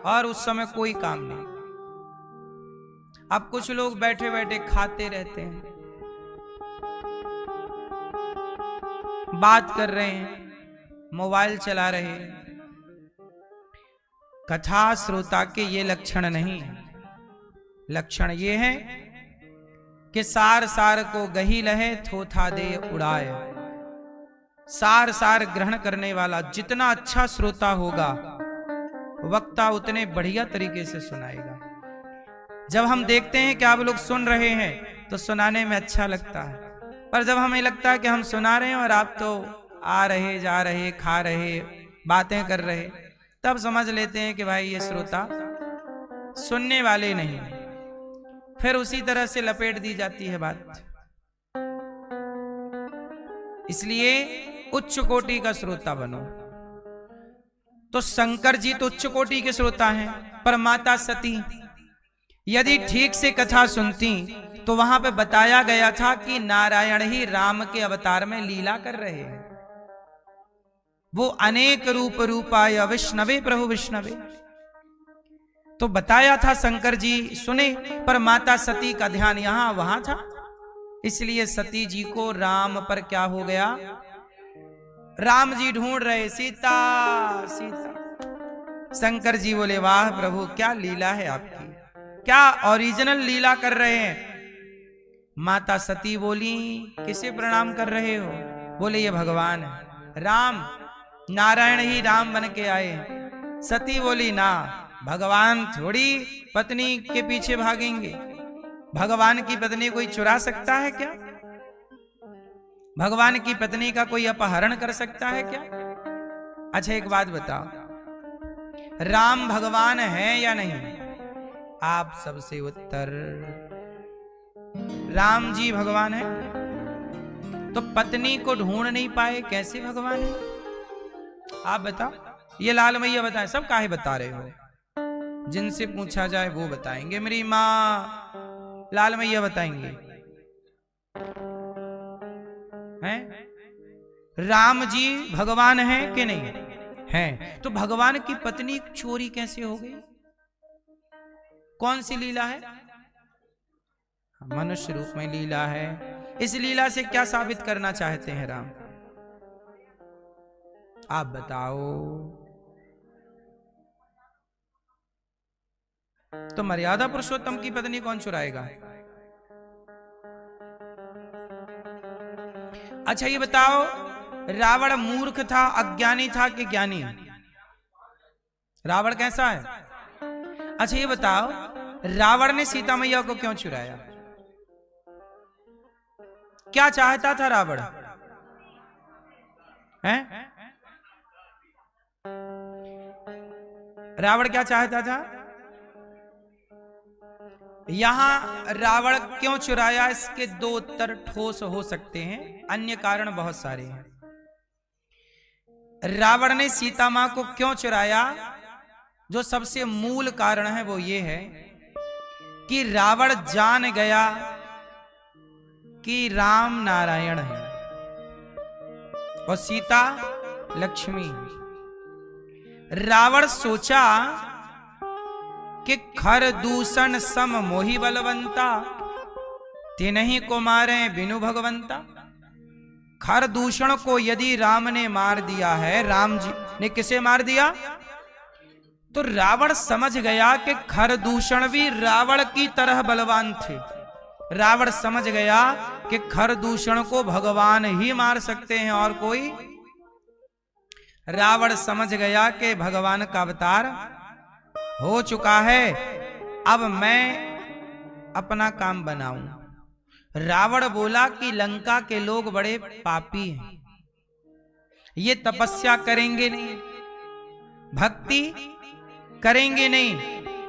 और उस समय कोई काम नहीं। अब कुछ लोग बैठे बैठे खाते रहते हैं, बात कर रहे हैं, मोबाइल चला रहे हैं। कथा श्रोता के ये लक्षण नहीं है। लक्षण ये है कि सार सार को गही लहे, थोथा दे उड़ाए। सार सार ग्रहण करने वाला जितना अच्छा श्रोता होगा, वक्ता उतने बढ़िया तरीके से सुनाएगा। जब हम देखते हैं कि आप लोग सुन रहे हैं तो सुनाने में अच्छा लगता है, पर जब हमें लगता है कि हम सुना रहे हैं और आप तो आ रहे, जा रहे, खा रहे, बातें कर रहे, तब समझ लेते हैं कि भाई ये श्रोता सुनने वाले नहीं। फिर उसी तरह से लपेट दी जाती है बात। इसलिए उच्च कोटि का श्रोता बनो। तो शंकर जी तो उच्च कोटि के श्रोता हैं, पर माता सती यदि ठीक से कथा सुनती तो वहां पे बताया गया था कि नारायण ही राम के अवतार में लीला कर रहे हैं। वो अनेक रूप रूपाय विष्णवे प्रभु विष्णवे, तो बताया था। शंकर जी सुने, पर माता सती का ध्यान यहां वहां था। इसलिए सती जी को राम पर क्या हो गया? राम जी ढूंढ रहे, सीता सीता। शंकर जी बोले, वाह प्रभु, क्या लीला है आपकी, क्या ओरिजिनल लीला कर रहे हैं। माता सती बोली, किसे प्रणाम कर रहे हो? बोले, ये भगवान है, राम, नारायण ही राम बन के आए। सती बोली, ना, भगवान थोड़ी पत्नी के पीछे भागेंगे। भगवान की पत्नी कोई चुरा सकता है क्या? भगवान की पत्नी का कोई अपहरण कर सकता है क्या? अच्छा एक बात बताओ, राम भगवान है या नहीं? आप सबसे उत्तर, राम जी भगवान है। तो पत्नी को ढूंढ नहीं पाए, कैसे भगवान है? आप बताओ, ये लाल मैया बताएं, सब काहे बता रहे हो? जिनसे पूछा जाए वो बताएंगे। मेरी माँ लाल मैया बताएंगे। हैं? राम जी भगवान है कि नहीं है? तो भगवान की पत्नी चोरी कैसे हो गई? कौन सी लीला है? मनुष्य रूप में लीला है। इस लीला से क्या साबित करना चाहते हैं राम? आप बताओ। तो मर्यादा पुरुषोत्तम की पत्नी कौन चुराएगा? अच्छा ये बताओ, रावण मूर्ख था, अज्ञानी था कि ज्ञानी? रावण कैसा है? अच्छा ये बताओ, रावण ने सीता मैया को क्यों चुराया? क्या चाहता था रावण? हैं? रावण क्या चाहता था? यहां रावण क्यों चुराया, इसके 2 उत्तर ठोस हो सकते हैं, अन्य कारण बहुत सारे हैं। रावण ने सीता मां को क्यों चुराया? जो सबसे मूल कारण है वो ये है कि रावण जान गया कि राम नारायण है और सीता लक्ष्मी। रावण सोचा कि खर दूषण सम मोहि बलवंता, तिन्हीं को मारे बिनु भगवंता। खर दूषण को यदि राम ने मार दिया है, राम जी ने किसे मार दिया? तो रावण समझ गया कि खर दूषण भी रावण की तरह बलवान थे। रावण समझ गया कि खर दूषण को भगवान ही मार सकते हैं और कोई। रावण समझ गया कि भगवान का अवतार हो चुका है, अब मैं अपना काम बनाऊं। रावण बोला कि लंका के लोग बड़े पापी हैं, ये तपस्या करेंगे नहीं, भक्ति करेंगे नहीं,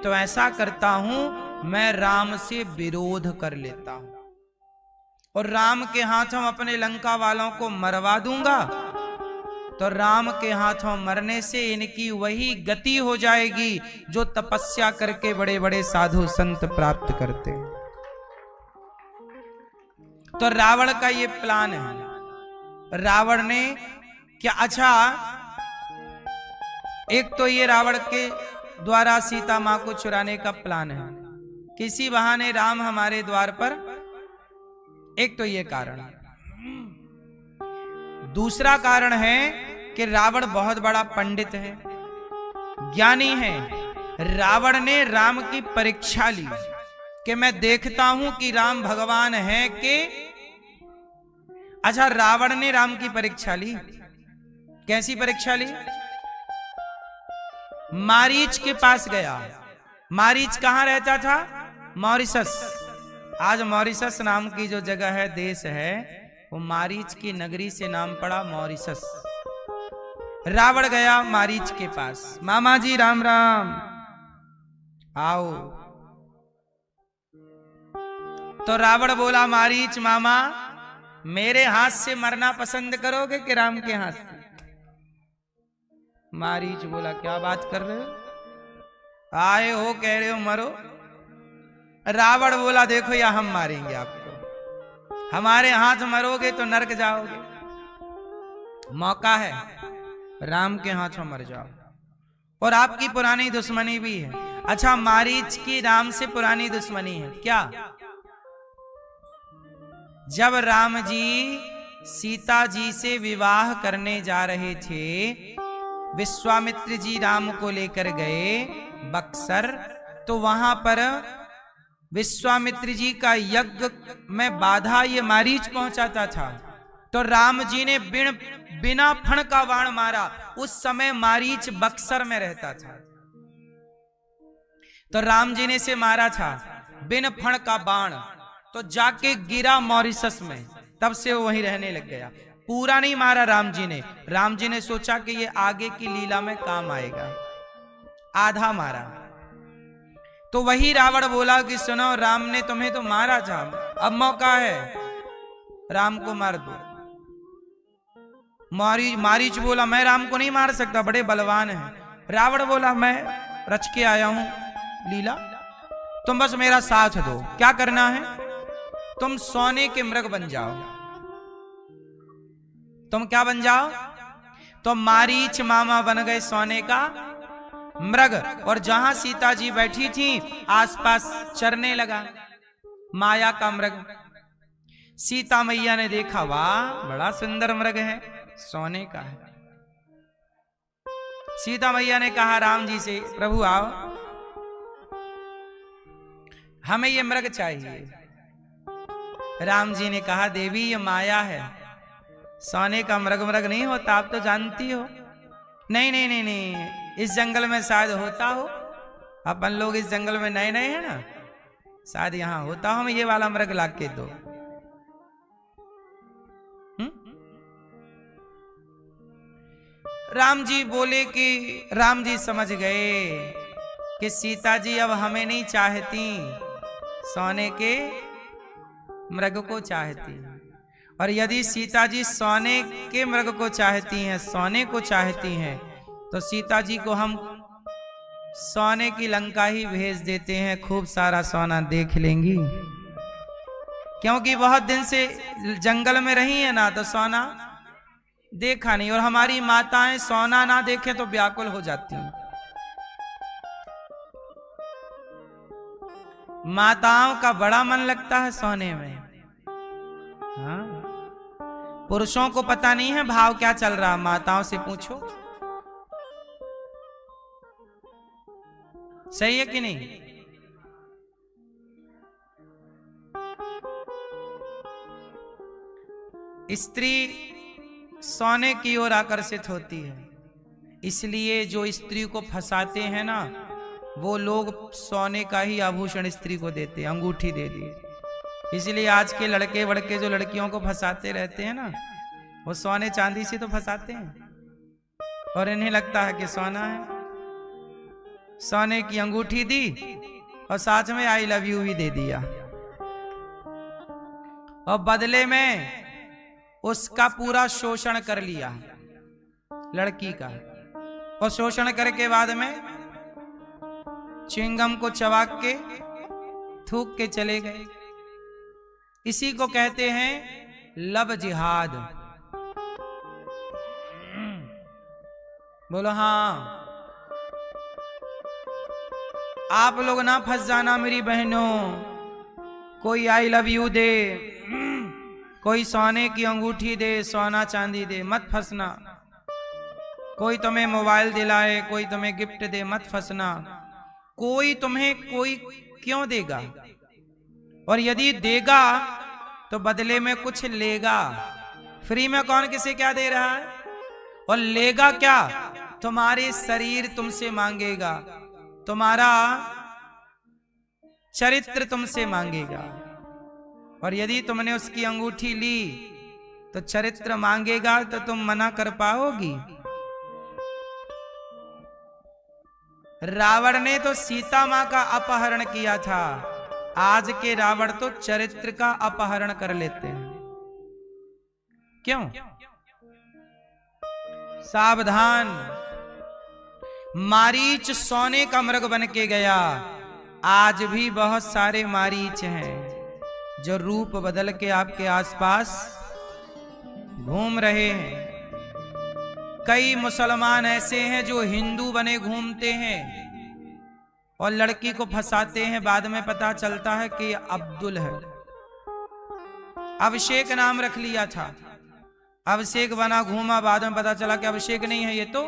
तो ऐसा करता हूं मैं राम से विरोध कर लेता हूं और राम के हाथों अपने लंका वालों को मरवा दूंगा। तो राम के हाथों मरने से इनकी वही गति हो जाएगी जो तपस्या करके बड़े बड़े साधु संत प्राप्त करते हैं। तो रावण का ये प्लान है। रावण ने क्या, अच्छा एक तो ये रावण के द्वारा सीता मां को चुराने का प्लान है, किसी बहाने राम हमारे द्वार पर, एक तो ये कारण। दूसरा कारण है कि रावण बहुत बड़ा पंडित है, ज्ञानी है। रावण ने राम की परीक्षा ली कि मैं देखता हूं कि राम भगवान है कि। अच्छा, रावण ने राम की परीक्षा ली। कैसी परीक्षा ली? मारीच के पास गया। मारीच कहां रहता था? मॉरिशस। आज मॉरिशस नाम की जो जगह है, देश है, वो मारीच की नगरी से नाम पड़ा मॉरिशस। रावण गया मारीच के पास। मामा जी राम राम, आओ। तो रावण बोला, मारीच मामा मेरे हाथ से मरना पसंद करोगे कि राम के हाथ से? मारीच बोला, क्या बात कर रहे हो, आए हो कह रहे हो मरो। रावण बोला, देखो या हम मारेंगे आपको, हमारे हाथ मरोगे तो नरक जाओगे, मौका है राम के हाथों मर जाओ। और आपकी पुरानी दुश्मनी भी है। अच्छा, मारीच की राम से पुरानी दुश्मनी है क्या? जब राम जी सीता जी से विवाह करने जा रहे थे, विश्वामित्र जी राम को लेकर गए बक्सर, तो वहां पर विश्वामित्र जी का यज्ञ में बाधा ये मारीच पहुंचाता था। तो राम जी ने बिना फण का बाण मारा। उस समय मारीच बक्सर में रहता था, तो राम जी ने इसे मारा था बिन फण का बाण, तो जाके गिरा मॉरिशस में। तब से वो वहीं रहने लग गया। पूरा नहीं मारा राम जी ने। राम जी ने सोचा कि ये आगे की लीला में काम आएगा, आधा मारा। तो वही रावण बोला कि सुनो, राम ने तुम्हें तो मारा था, अब मौका है राम को मार दो। मारीच बोला, मैं राम को नहीं मार सकता, बड़े बलवान हैं। रावण बोला, मैं रच के आया हूं लीला, तुम बस मेरा साथ दो। क्या करना है? तुम सोने के मृग बन जाओ। तुम क्या बन जाओ? तो मारीच मामा बन गए सोने का मृग, और जहां सीता जी बैठी थी आसपास चरने लगा माया का मृग। सीता मैया ने देखा, वाह बड़ा सुंदर मृग है, सोने का है। सीता मैया ने कहा राम जी से, प्रभु आओ, हमें ये मृग चाहिए। राम जी ने कहा, देवी ये माया है, सोने का मृग नहीं होता, आप तो जानती हो। नहीं नहीं नहीं नहीं, इस जंगल में शायद होता हो, अपन लोग इस जंगल में नए नए हैं ना, शायद यहां होता हो, हमें ये वाला मृग ला के दो। राम जी बोले कि राम जी समझ गए कि सीता जी अब हमें नहीं चाहती, सोने के मृग को चाहती हैं। और यदि सीता जी सोने के मृग को चाहती हैं, सोने को चाहती हैं, तो सीता जी को हम सोने की लंका ही भेज देते हैं, खूब सारा सोना देख लेंगी, क्योंकि बहुत दिन से जंगल में रही है ना, तो सोना देखा नहीं। और हमारी माताएं सोना ना देखे तो व्याकुल हो जाती हैं। माताओं का बड़ा मन लगता है सोने में। हाँ, पुरुषों को पता नहीं है भाव क्या चल रहा, माताओं से पूछो। सही है कि नहीं? स्त्री सोने की ओर आकर्षित होती है, इसलिए जो स्त्री को फंसाते हैं ना, वो लोग सोने का ही आभूषण स्त्री को देते हैं, अंगूठी दे दिए। इसलिए आज के लड़के वड़के जो लड़कियों को फंसाते रहते हैं ना, वो सोने चांदी से तो फंसाते हैं, और इन्हें लगता है कि सोना है। सोने की अंगूठी दी और साथ में आई लव यू भी दे दिया, और बदले में उसका पूरा शोषण कर लिया लड़की का, और शोषण करके बाद में च्युइंगम को चबा के थूक के चले गए। इसी को कहते हैं लव जिहाद। बोलो हाँ। आप लोग ना फंस जाना मेरी बहनों, कोई आई लव यू दे, कोई सोने की अंगूठी दे, सोना चांदी दे, मत फंसना। कोई तुम्हें मोबाइल दिलाए, कोई तुम्हें गिफ्ट दे, मत फंसना। कोई तुम्हें कोई क्यों देगा, और यदि देगा तो बदले में कुछ लेगा। फ्री में कौन किसे क्या दे रहा है, और लेगा क्या? तुम्हारे शरीर तुमसे मांगेगा, तुम्हारा चरित्र तुमसे मांगेगा। और यदि तुमने उसकी अंगूठी ली तो चरित्र मांगेगा, तो तुम मना कर पाओगी? रावण ने तो सीता मां का अपहरण किया था, आज के रावण तो चरित्र का अपहरण कर लेते हैं। क्यों? सावधान, मारीच सोने का मृग बन के गया। आज भी बहुत सारे मारीच हैं जो रूप बदल के आपके आसपास घूम रहे हैं। कई मुसलमान ऐसे हैं जो हिंदू बने घूमते हैं और लड़की को फंसाते हैं, बाद में पता चलता है कि अब्दुल है। अभिषेक नाम रख लिया था, अभिषेक बना घूमा, बाद में पता चला कि अभिषेक नहीं है, ये तो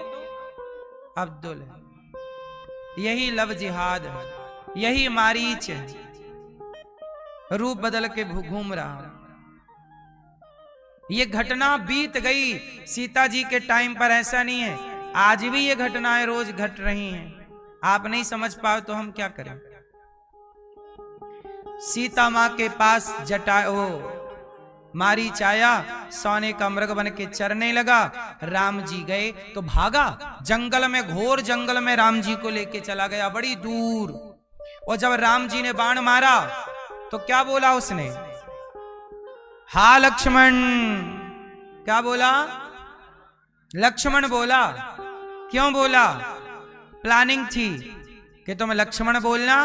अब्दुल है। यही लव जिहाद है, यही मारीच है, रूप बदल के घूम रहा। ये घटना बीत गई, सीता जी के टाइम पर ऐसा नहीं है, आज भी ये घटनाएं रोज घट रही हैं। आप नहीं समझ पाओ तो हम क्या करें। सीता मां के पास मारीच आया, सोने का मृग बन के चरने लगा। राम जी गए तो भागा, जंगल में, घोर जंगल में राम जी को लेके चला गया, बड़ी दूर। और जब राम जी ने बाण मारा तो क्या बोला उसने? हा लक्ष्मण। क्या बोला? लक्ष्मण बोला। क्यों बोला? प्लानिंग थी कि तुम लक्ष्मण बोलना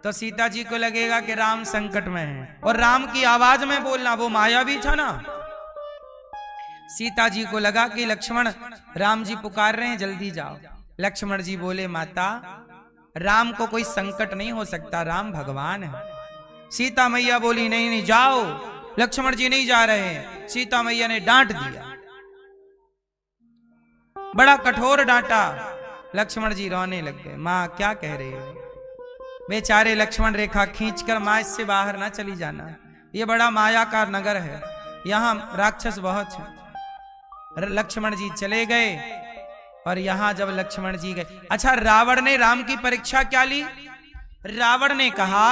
तो सीता जी को लगेगा कि राम संकट में है, और राम की आवाज में बोलना, वो माया भी था ना। सीता जी को लगा कि लक्ष्मण, राम जी पुकार रहे हैं, जल्दी जाओ। लक्ष्मण जी बोले, माता, राम को कोई संकट नहीं हो सकता, राम भगवान है। सीता मैया बोली, नहीं नहीं जाओ, लक्ष्मण जी नहीं जा रहे हैं। सीता मैया ने डांट दिया, बड़ा कठोर डांटा। लक्ष्मण जी रोने लग गए। मां क्या कह रहे हो? बेचारे लक्ष्मण रेखा खींचकर, मां इससे बाहर ना चली जाना, ये बड़ा माया का नगर है, यहां राक्षस बहुत है। लक्ष्मण जी चले गए, और यहां जब लक्ष्मण जी गए, अच्छा, रावण ने राम की परीक्षा क्या ली? रावण ने कहा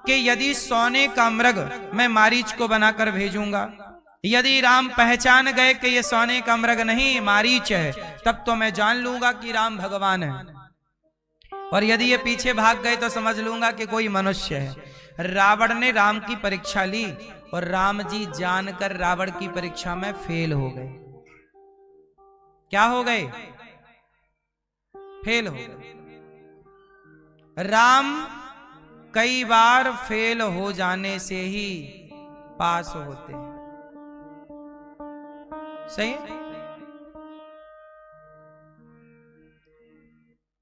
कि यदि सोने का मृग मैं मारीच को बनाकर भेजूंगा, यदि राम पहचान गए कि ये सोने का मृग नहीं मारीच है, तब तो मैं जान लूंगा कि राम भगवान है, और यदि ये पीछे भाग गए तो समझ लूंगा कि कोई मनुष्य है। रावण ने राम की परीक्षा ली, और राम जी जानकर रावण की परीक्षा में फेल हो गए। क्या हो गए? फेल हो गए। राम कई बार फेल हो जाने से ही पास होते हैं। सही है?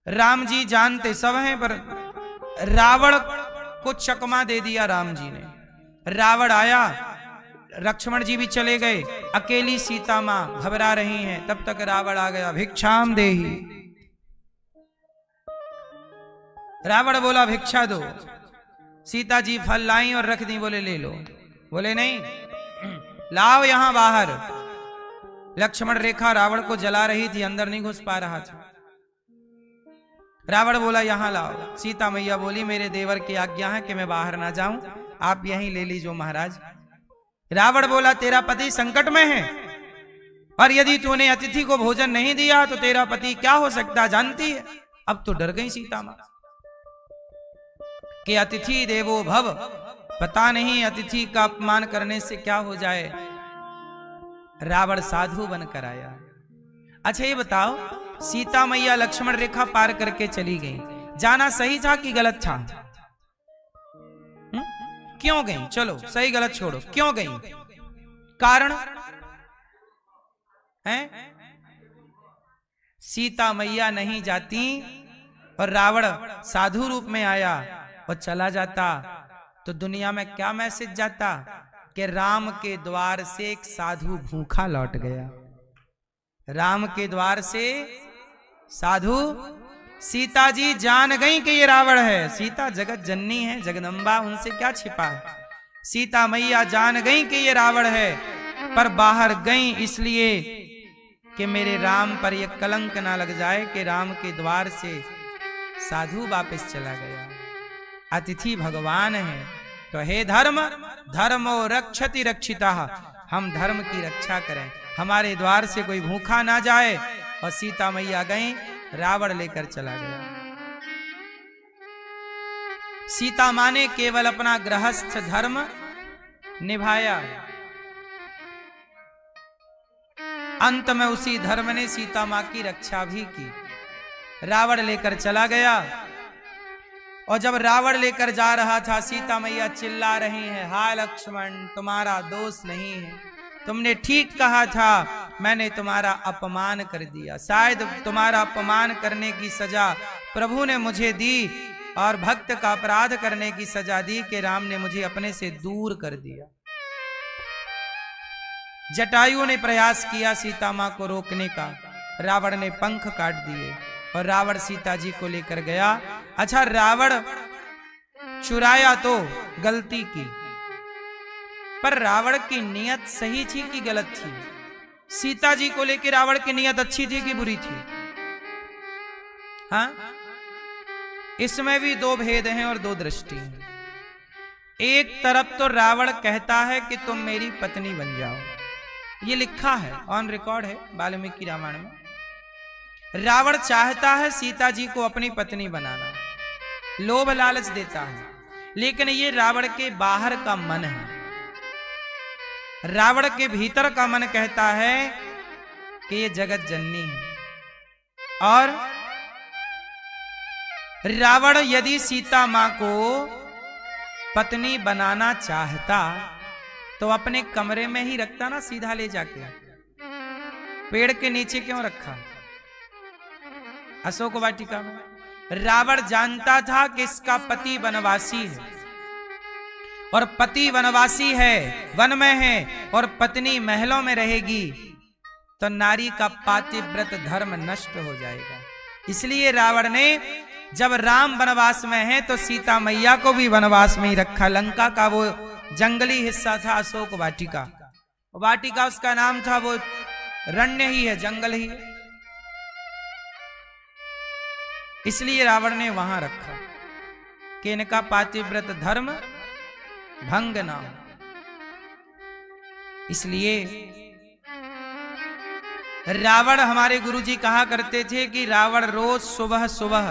राम जी जानते सब हैं, पर रावण को चकमा दे दिया राम जी ने। रावण आया, लक्ष्मण जी भी चले गए, अकेली सीता मां घबरा रही हैं। तब तक रावण आ गया, भिक्षाम देहि। रावण बोला भिक्षा दो। सीता जी फल लाई और रख दी, बोले ले लो। बोले नहीं, लाओ यहां बाहर। लक्ष्मण रेखा रावण को जला रही थी, अंदर नहीं घुस पा रहा था। रावण बोला यहां लाओ। सीता मैया बोली मेरे देवर की आज्ञा है कि मैं बाहर ना जाऊं, आप यहीं ले लीजिए महाराज। रावण बोला तेरा पति संकट में है, और यदि तूने अतिथि को भोजन नहीं दिया तो तेरा पति क्या हो सकता जानती है। अब तो डर गई सीता मां कि अतिथि देवो भव, पता नहीं अतिथि का अपमान करने से क्या हो जाए। रावण साधु बनकर आया। अच्छा ये बताओ, सीता मैया लक्ष्मण रेखा पार करके चली गई, जाना सही था कि गलत था? क्यों गई? चलो सही गलत छोड़ो, क्यों गई? कारण है? सीता मैया नहीं जाती और रावण साधु रूप में आया और चला जाता तो दुनिया में क्या मैसेज जाता कि राम के द्वार से एक साधु भूखा लौट गया। राम के द्वार से साधु। सीता जी जान गई कि ये रावण है। सीता जगत जननी है, जगदम्बा, उनसे क्या छिपा है। सीता मैया जान गई कि ये रावण है, पर बाहर गई इसलिए कि मेरे राम पर यह कलंक ना लग जाए कि राम के द्वार से साधु वापस चला गया। अतिथि भगवान है, तो हे धर्म, धर्मो रक्षति रक्षिता, हम धर्म की रक्षा करें, हमारे द्वार से कोई भूखा ना जाए। और सीता मैया गई, रावण लेकर चला गया। सीता मां ने केवल अपना गृहस्थ धर्म निभाया, अंत में उसी धर्म ने सीता मां की रक्षा भी की। रावण लेकर चला गया, और जब रावण लेकर जा रहा था, सीता मैया चिल्ला रही है, हाय लक्ष्मण तुम्हारा दोष नहीं है, तुमने ठीक कहा था, मैंने तुम्हारा अपमान कर दिया। शायद तुम्हारा अपमान करने की सजा प्रभु ने मुझे दी, और भक्त का अपराध करने की सजा दी कि राम ने मुझे अपने से दूर कर दिया। जटायु ने प्रयास किया सीता मां को रोकने का, रावण ने पंख काट दिए और रावण सीता जी को लेकर गया। अच्छा, रावण चुराया तो गलती की, पर रावण की नियत सही थी कि गलत थी? सीता जी को लेकर रावण की नियत अच्छी थी कि बुरी थी? हाँ, इसमें भी दो भेद हैं और दो दृष्टि हैं। एक तरफ तो रावण कहता है कि तुम मेरी पत्नी बन जाओ, ये लिखा है, ऑन रिकॉर्ड है वाल्मीकि रामायण में। रावण चाहता है सीता जी को अपनी पत्नी बनाना, लोभ लालच देता है, लेकिन ये रावण के बाहर का मन है। रावण के भीतर का मन कहता है कि ये जगत जननी है। और रावण यदि सीता मां को पत्नी बनाना चाहता तो अपने कमरे में ही रखता ना, सीधा ले जाके। पेड़ के नीचे क्यों रखा? अशोक वाटिका में। रावण जानता था कि इसका पति वनवासी है, और पति वनवासी है, वन में है, और पत्नी महलों में रहेगी, तो नारी का पातिव्रत धर्म नष्ट हो जाएगा। इसलिए रावण ने जब राम वनवास में है तो सीता मैया को भी वनवास में ही रखा। लंका का वो जंगली हिस्सा था अशोक वाटिका, वाटिका उसका नाम था, वो रण्य ही है, जंगल ही है, इसलिए रावण ने वहां रखा कि इनका पातिव्रत धर्म भंग ना हो। इसलिए रावण, हमारे गुरुजी कहा करते थे कि रावण रोज सुबह सुबह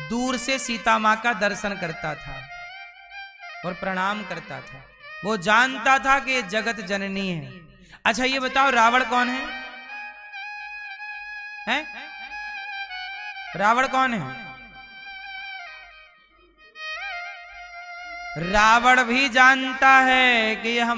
दूर से सीता मां का दर्शन करता था और प्रणाम करता था। वो जानता था कि जगत जननी है। अच्छा ये बताओ, रावण कौन है? हैं? रावण कौन है? रावण भी जानता है कि ये हम